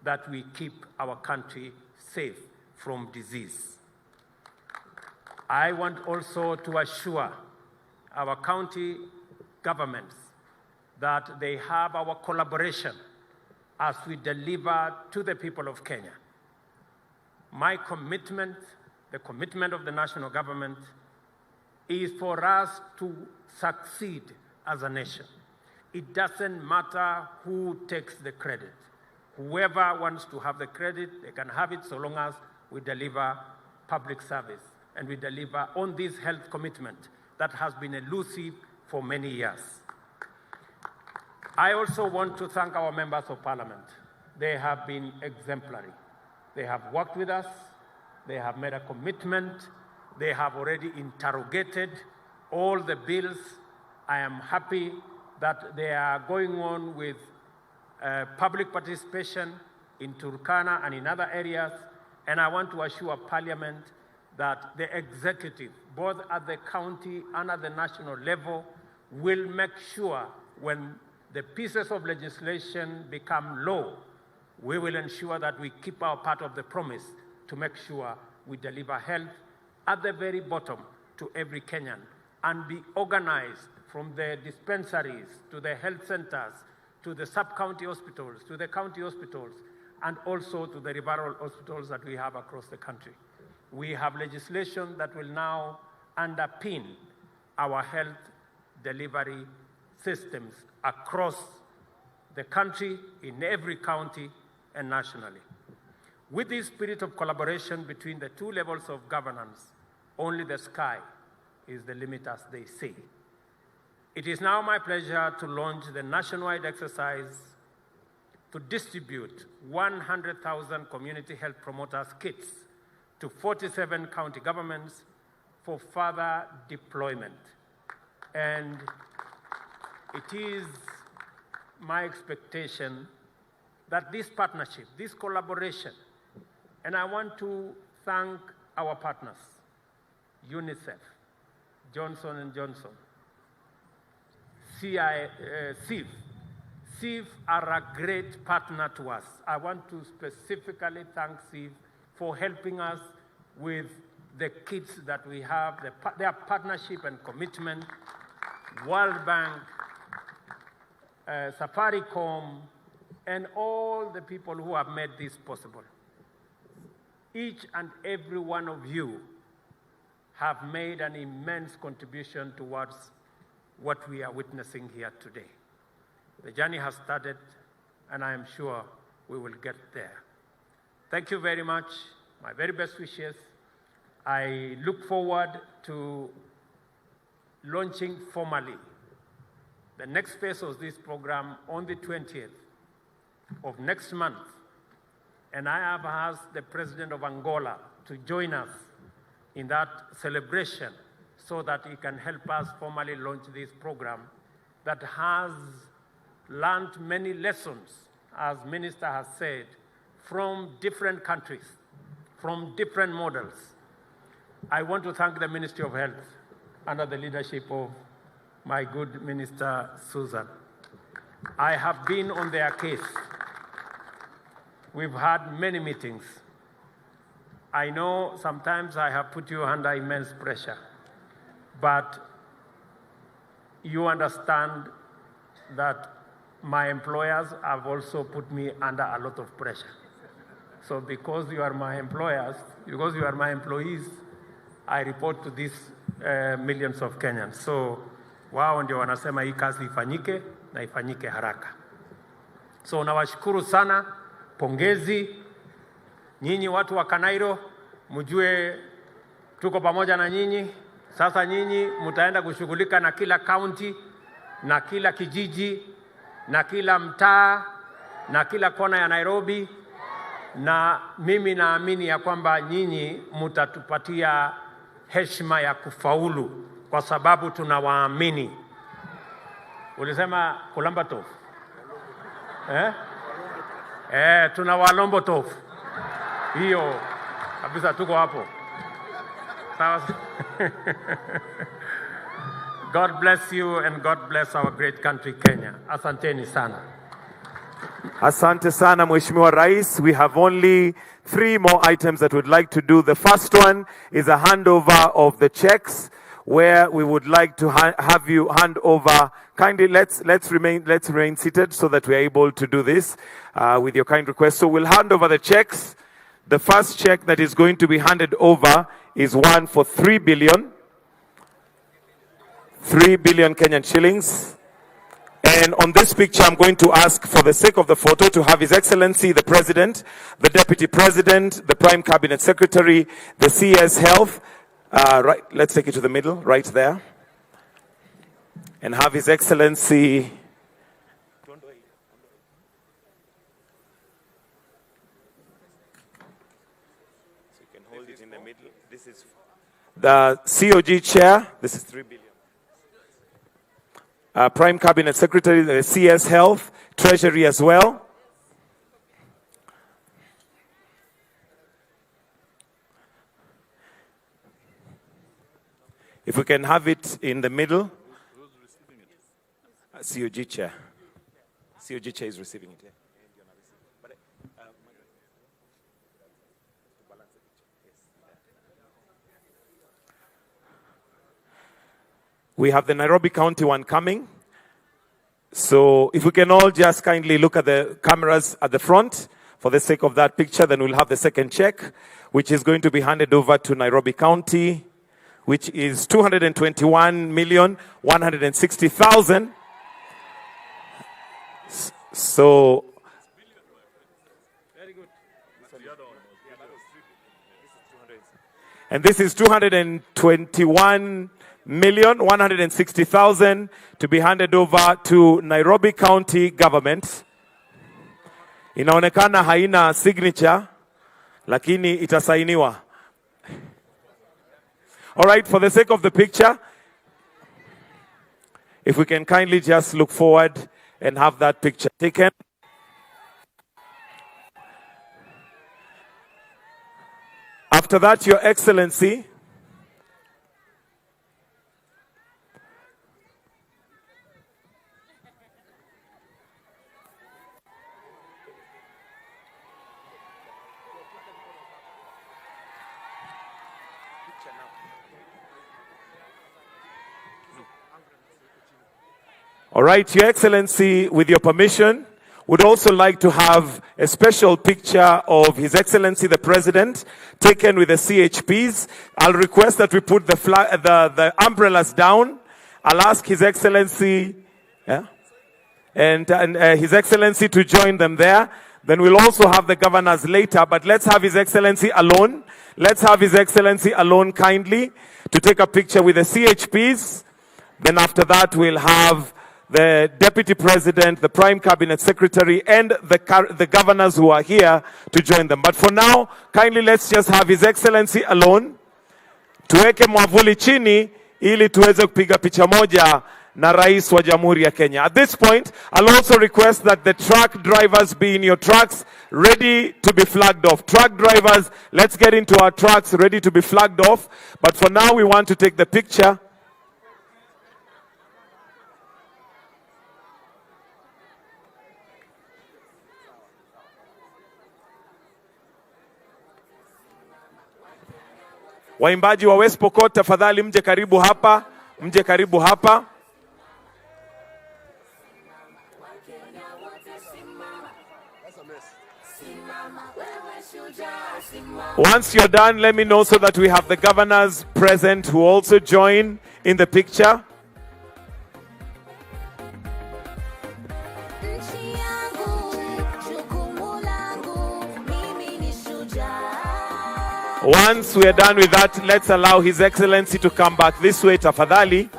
that we keep our country safe from disease. I want also to assure our county governments that they have our collaboration as we deliver to the people of Kenya. My commitment, the commitment of the national government, is for us to succeed as a nation. It doesn't matter who takes the credit. Whoever wants to have the credit, they can have it so long as we deliver public service and we deliver on this health commitment that has been elusive for many years. I also want to thank our members of parliament. They have been exemplary. They have worked with us. They have made a commitment. They have already interrogated all the bills. I am happy that they are going on with public participation in Turkana and in other areas. And I want to assure Parliament that the executive, both at the county and at the national level, will make sure when the pieces of legislation become law, we will ensure that we keep our part of the promise to make sure we deliver health at the very bottom to every Kenyan and be organized from the dispensaries to the health centers, to the sub-county hospitals, to the county hospitals, and also to the referral hospitals that we have across the country. We have legislation that will now underpin our health delivery systems across the country, in every county and nationally. With this spirit of collaboration between the two levels of governance, only the sky is the limit, as they say. It is now my pleasure to launch the nationwide exercise to distribute 100,000 community health promoters kits to 47 county governments for further deployment. And it is my expectation that this partnership, this collaboration, and I want to thank our partners, UNICEF, Johnson & Johnson, CIF. CIF are a great partner to us. I want to specifically thank CIF for helping us with the kits that we have, their partnership and commitment, World Bank, Safaricom, and all the people who have made this possible. Each and every one of you have made an immense contribution towards what we are witnessing here today. The journey has started, and I am sure we will get there. Thank you very much. My very best wishes. I look forward to launching formally the next phase of this program on the 20th of next month. And I have asked the President of Angola to join us in that celebration so that he can help us formally launch this program that has learned many lessons, as Minister has said, from different countries, from different models. I want to thank the Ministry of Health under the leadership of my good Minister Susan. I have been on their case. We've had many meetings. I know sometimes I have put you under immense pressure, but you understand that my employers have also put me under a lot of pressure. So because you are my employers, because you are my employees, I report to these millions of Kenyans. So wao ndio wanasema hii kazi ifanyike na ifanyike haraka. So nawashukuru sana, pongezi. Nyinyi watu wa Kanairo, mjue tuko pamoja na nyinyi. Sasa nyinyi mtaenda kushughulika na kila county, na kila kijiji, na kila mtaa, na kila kona ya Nairobi. Na mimi naamini ya kwamba nyinyi mtatupatia heshima ya kufaulu kwa sababu tunawaamini. Ulisema kulamba tofu? Tunawalombo tofu. Hiyo kabisa tuko hapo. Sawa. God bless you and God bless our great country Kenya. Asanteni sana. Asante sana, Mheshimiwa Rais. We have only 3 more items that we'd like to do. The first one is a handover of the checks, where we would like to have you hand over. Kindly, let's remain seated so that we are able to do this with your kind request. So we'll hand over the checks. The first check that is going to be handed over is one for 3 billion Kenyan shillings. And on this picture, I'm going to ask, for the sake of the photo, to have His Excellency the President, the Deputy President, the Prime Cabinet Secretary, the CS Health. Right, let's take it to the middle, right there. And have His Excellency the COG Chair. This is 3 billion. Prime Cabinet Secretary, the CS Health, Treasury as well. If we can have it in the middle. COG Chair. COG Chair is receiving it. Yeah. We have the Nairobi County one coming. So if we can all just kindly look at the cameras at the front for the sake of that picture, then we'll have the second check, which is going to be handed over to Nairobi County, which is 221,160,000. So, and this is 221,160,000 to be handed over to Nairobi County government. Inaonekana haina signature, lakini itasainiwa. All right, for the sake of the picture, if we can kindly just look forward and have that picture taken. After that, Your Excellency, all right, Your Excellency, with your permission, would also like to have a special picture of His Excellency the President taken with the CHPs. I'll request that we put the umbrellas down I'll ask His Excellency, and His Excellency to join them there. Then we'll also have the governors later, but let's have His Excellency alone. Let's have His Excellency alone kindly to take a picture with the CHPs. Then after that, we'll have the Deputy President, the Prime Cabinet Secretary, and the governors who are here to join them. But for now, kindly let's just have His Excellency alone. Tuweke mwavuli chini ili tuweze kupiga picha moja na Rais wa Jamhuri ya Kenya. At this point, I'll also request that the truck drivers be in your trucks, ready to be flagged off. Truck drivers, let's get into our trucks, ready to be flagged off. But for now, we want to take the picture. Waimbaji wa West Pokot, tafadhali mje karibu hapa, mje karibu hapa. Once you're done, let me know so that we have the governors present who also join in the picture. Once we are done with that, let's allow His Excellency to come back this way, tafadhali,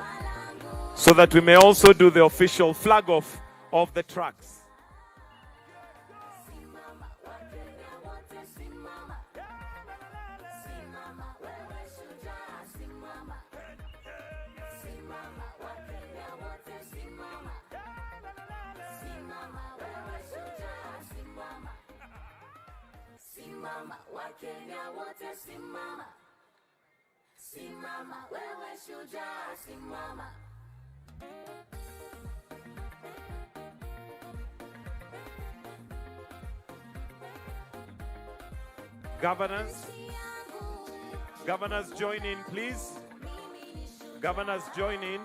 so that we may also do the official flag off of the trucks. Simama, Wakenya wote simama. Simama, wewe shujaa simama. Governors join in, please. Governors join in.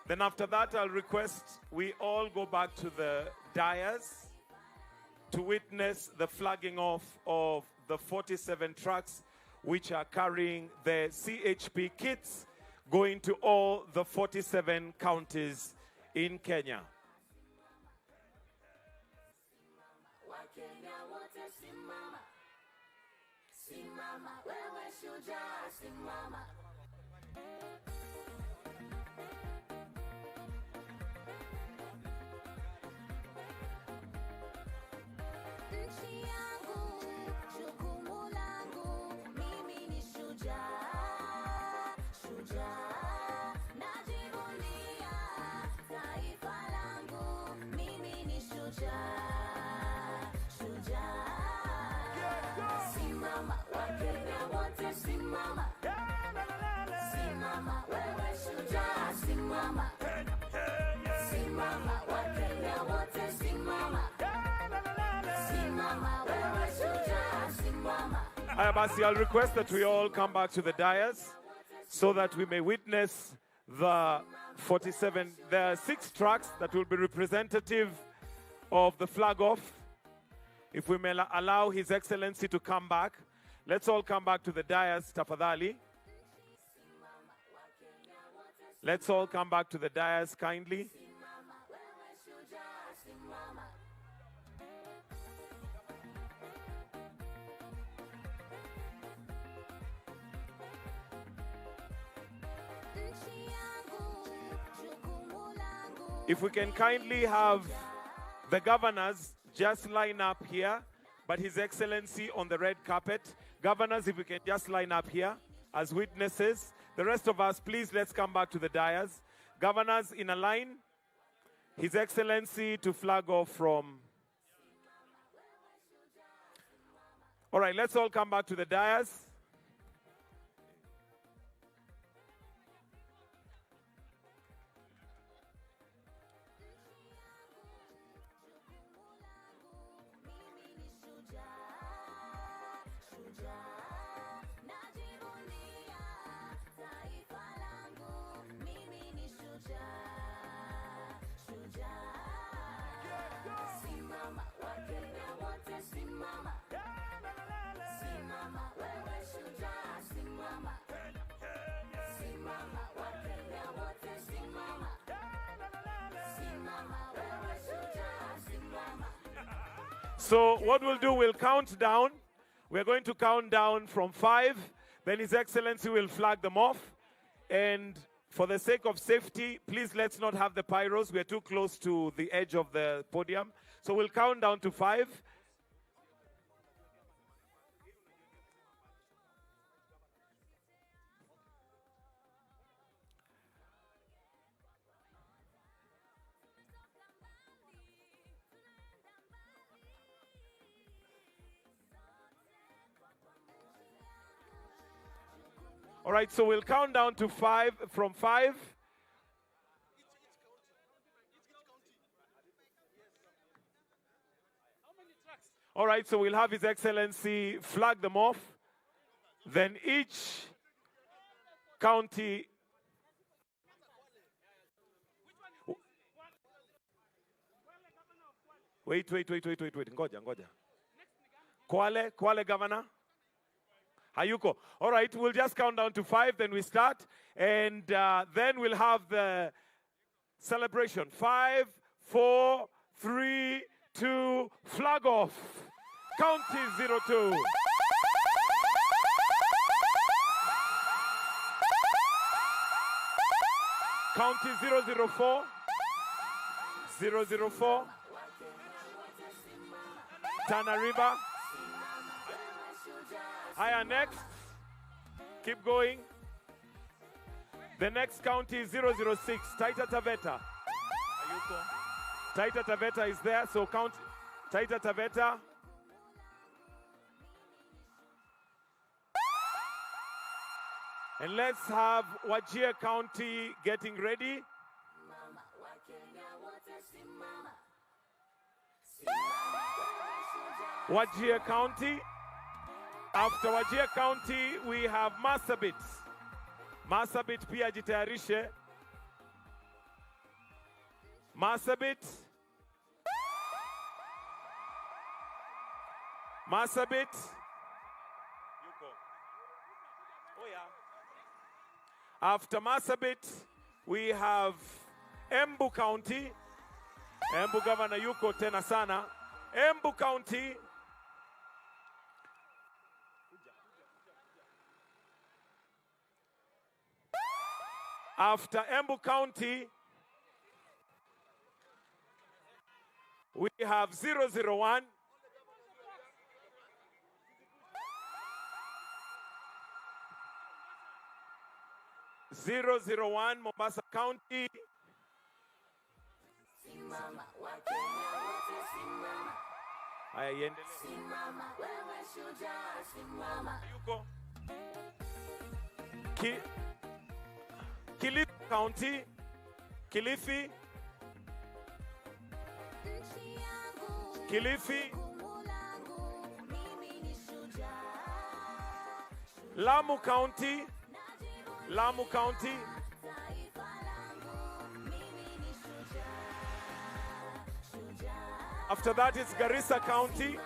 Then after that, I'll request we all go back to the dais to witness the flagging off of the 47 trucks which are carrying the CHP kits going to all the 47 counties in Kenya. Simama, wewe shujaa simama. Nchi yangu, jukumu langu, mimi ni shujaa, shujaa. Najivunia taifa langu, mimi ni shujaa, shujaa. Simama, Wakenya wote simama. Simama, wewe shujaa simama. Simama, Wakenya wote simama. Simama, wewe shujaa simama. Basi, I'll request that we all come back to the dais so that we may witness the 47. There are 6 trucks that will be representative of the flag off. If we may allow His Excellency to come back, let's all come back to the dais, tafadhali. Let's all come back to the dais kindly. If we can kindly have the governors just line up here, but His Excellency on the red carpet. Governors, if we can just line up here as witnesses. The rest of us, please, let's come back to the dais. Governors in a line. His Excellency to flag off from... All right, let's all come back to the dais. Simama, Wakenya wote simama. Simama, wewe shujaa simama. Simama, Wakenya wote simama. So what we'll do, we'll count down. We're going to count down from 5. Then His Excellency will flag them off. And for the sake of safety, please let's not have the pyros. We're too close to the edge of the podium. So we'll count down to 5. All right, so we'll count down to 5, from 5. All right, so we'll have His Excellency flag them off. Then each county... Wait. Ngoja. Kwale governor. Hayuko. All right, we'll just count down to 5, then we start. And then we'll have the celebration. 5, 4, 3, 2, flag off. County 02. County 004. 004. Tana River. Higher next. Keep going. The next county is 006. Taita Taveta. Taita Taveta is there, so count Taita Taveta. And let's have Wajir County getting ready. Wajir County. After Wajir County, we have Marsabit. Marsabit pia jitayarishe. Marsabit. Marsabit. After Marsabit, we have Embu County. Embu Governor yuko tena sana. Embu County. After Embu County, we have 001. Mombasa County. Haya iendelee. Yuko. Kilifi County. Kilifi. Lamu County. After that it's Garissa County.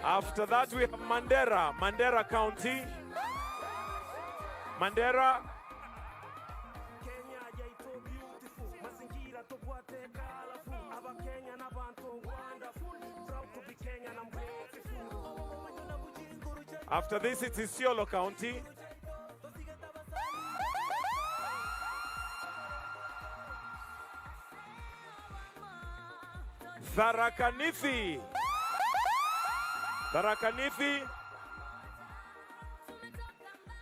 After that we have Mandera County. Mandera. After this, it is Isiolo County. Tharaka Nithi.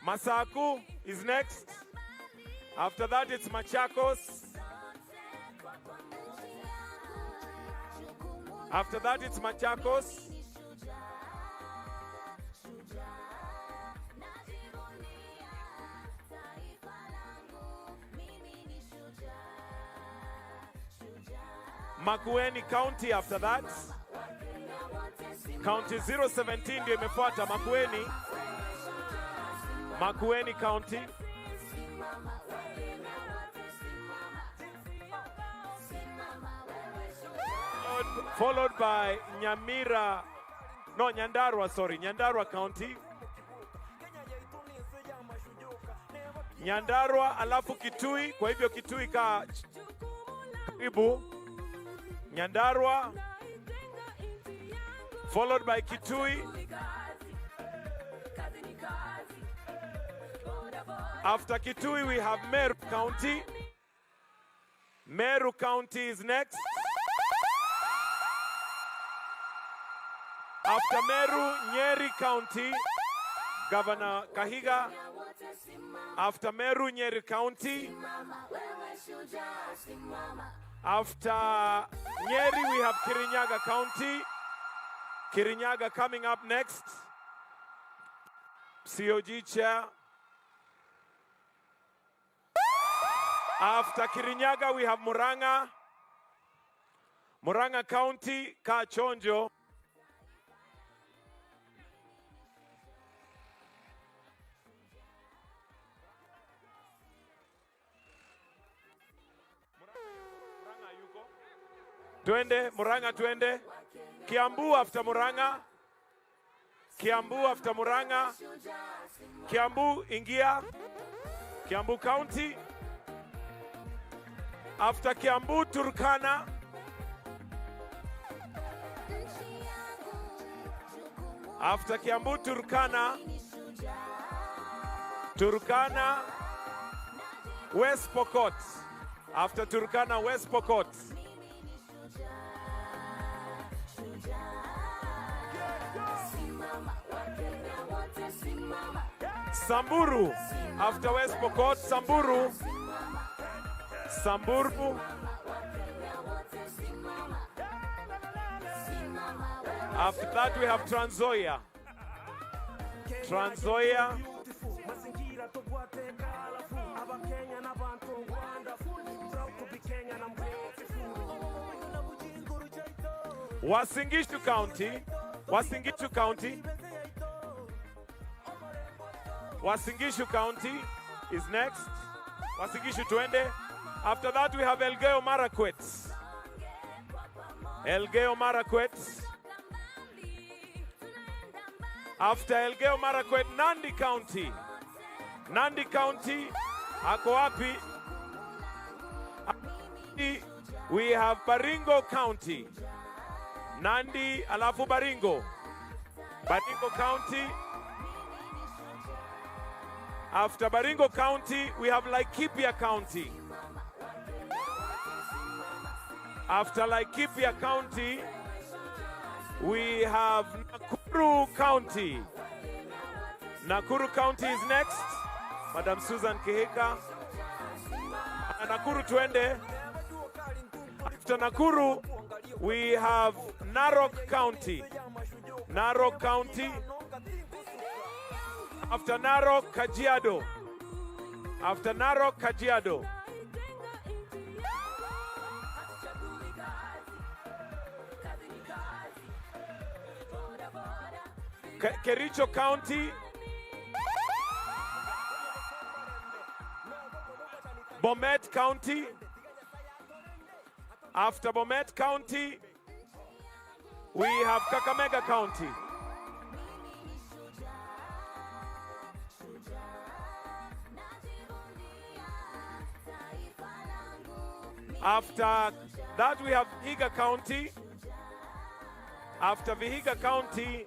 Masaku is next. After that, it's Machakos. Makueni County after that. County 017 ndio imefuata Makueni County. Followed by Nyandarua County. Nyandarua alafu Kitui. Kwa hivyo Kitui karibu. Nyandarua followed by Kitui. After Kitui we have Meru County. Meru County is next. After Meru, Nyeri County, Governor Kahiga. After Meru, Nyeri County. After Nyeri, we have Kirinyaga County. Kirinyaga coming up next. COG Chair. After Kirinyaga, we have Muranga. Muranga County, Kachonjo. Twende, Muranga twende. Kiambu after Muranga. Kiambu after Muranga. Kiambu ingia. Kiambu County. After Kiambu, Turkana. After Kiambu, Turkana. Turkana, West Pokot. After Turkana, West Pokot. Samburu. After West Pokot, Samburu. Samburu. After that we have Trans Nzoia. Trans Nzoia. Uasin Gishu County. Uasin Gishu County. Uasin Gishu County is next. Uasin Gishu twende. After that we have Elgeyo Marakwet. Elgeyo Marakwet. After Elgeyo Marakwet, Nandi County. Nandi County, ako wapi? We have Baringo County. Nandi alafu Baringo. Baringo County. After Baringo County, we have Laikipia County. After Laikipia County, we have Nakuru County. Nakuru County is next. Madam Susan Kihika. Nakuru twende. After Nakuru, we have Narok County. Narok County. After Narok, Kajiado. After Narok, Kajiado. Kericho County. Bomet County. After Bomet County, we have Kakamega County. After that, we have Vihiga County. After Vihiga County,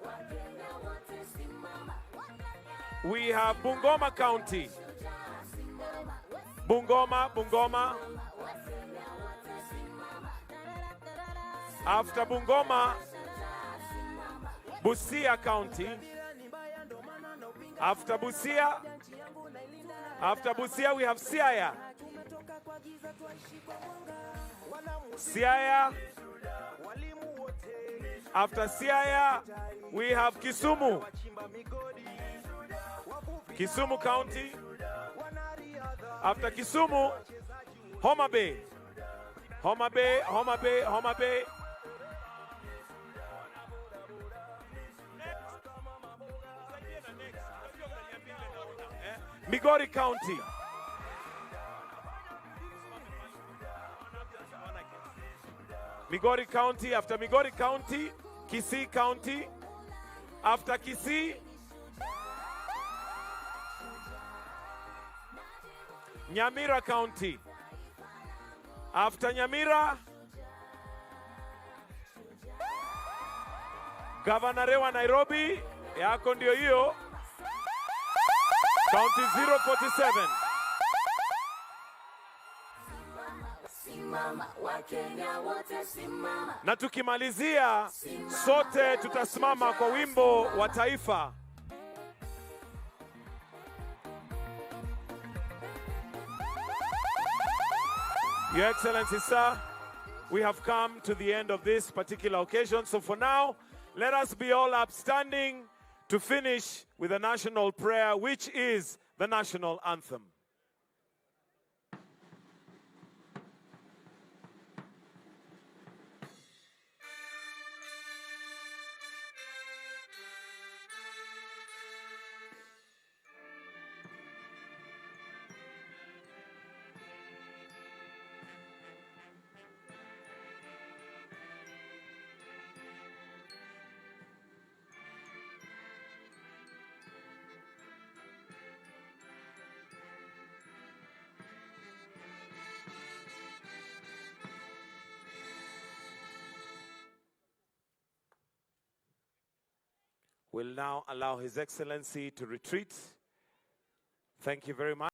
we have Bungoma County. Bungoma. After Bungoma, Busia County. After Busia, we have Siaya. Siaya. After Siaya, we have Kisumu. Kisumu County. After Kisumu, Homa Bay. Homa Bay. Migori County. Migori County. After Migori County, Kisii County. After Kisii, Nyamira County. After Nyamira, Governor wa Nairobi, yako ndio hiyo. County 047. Na tukimalizia sote tutasimama kwa wimbo wa taifa. Your Excellency, sir, we have come to the end of this particular occasion. So for now, let us be all upstanding to finish with a national prayer, which is the national anthem. We'll now allow His Excellency to retreat. Thank you very much.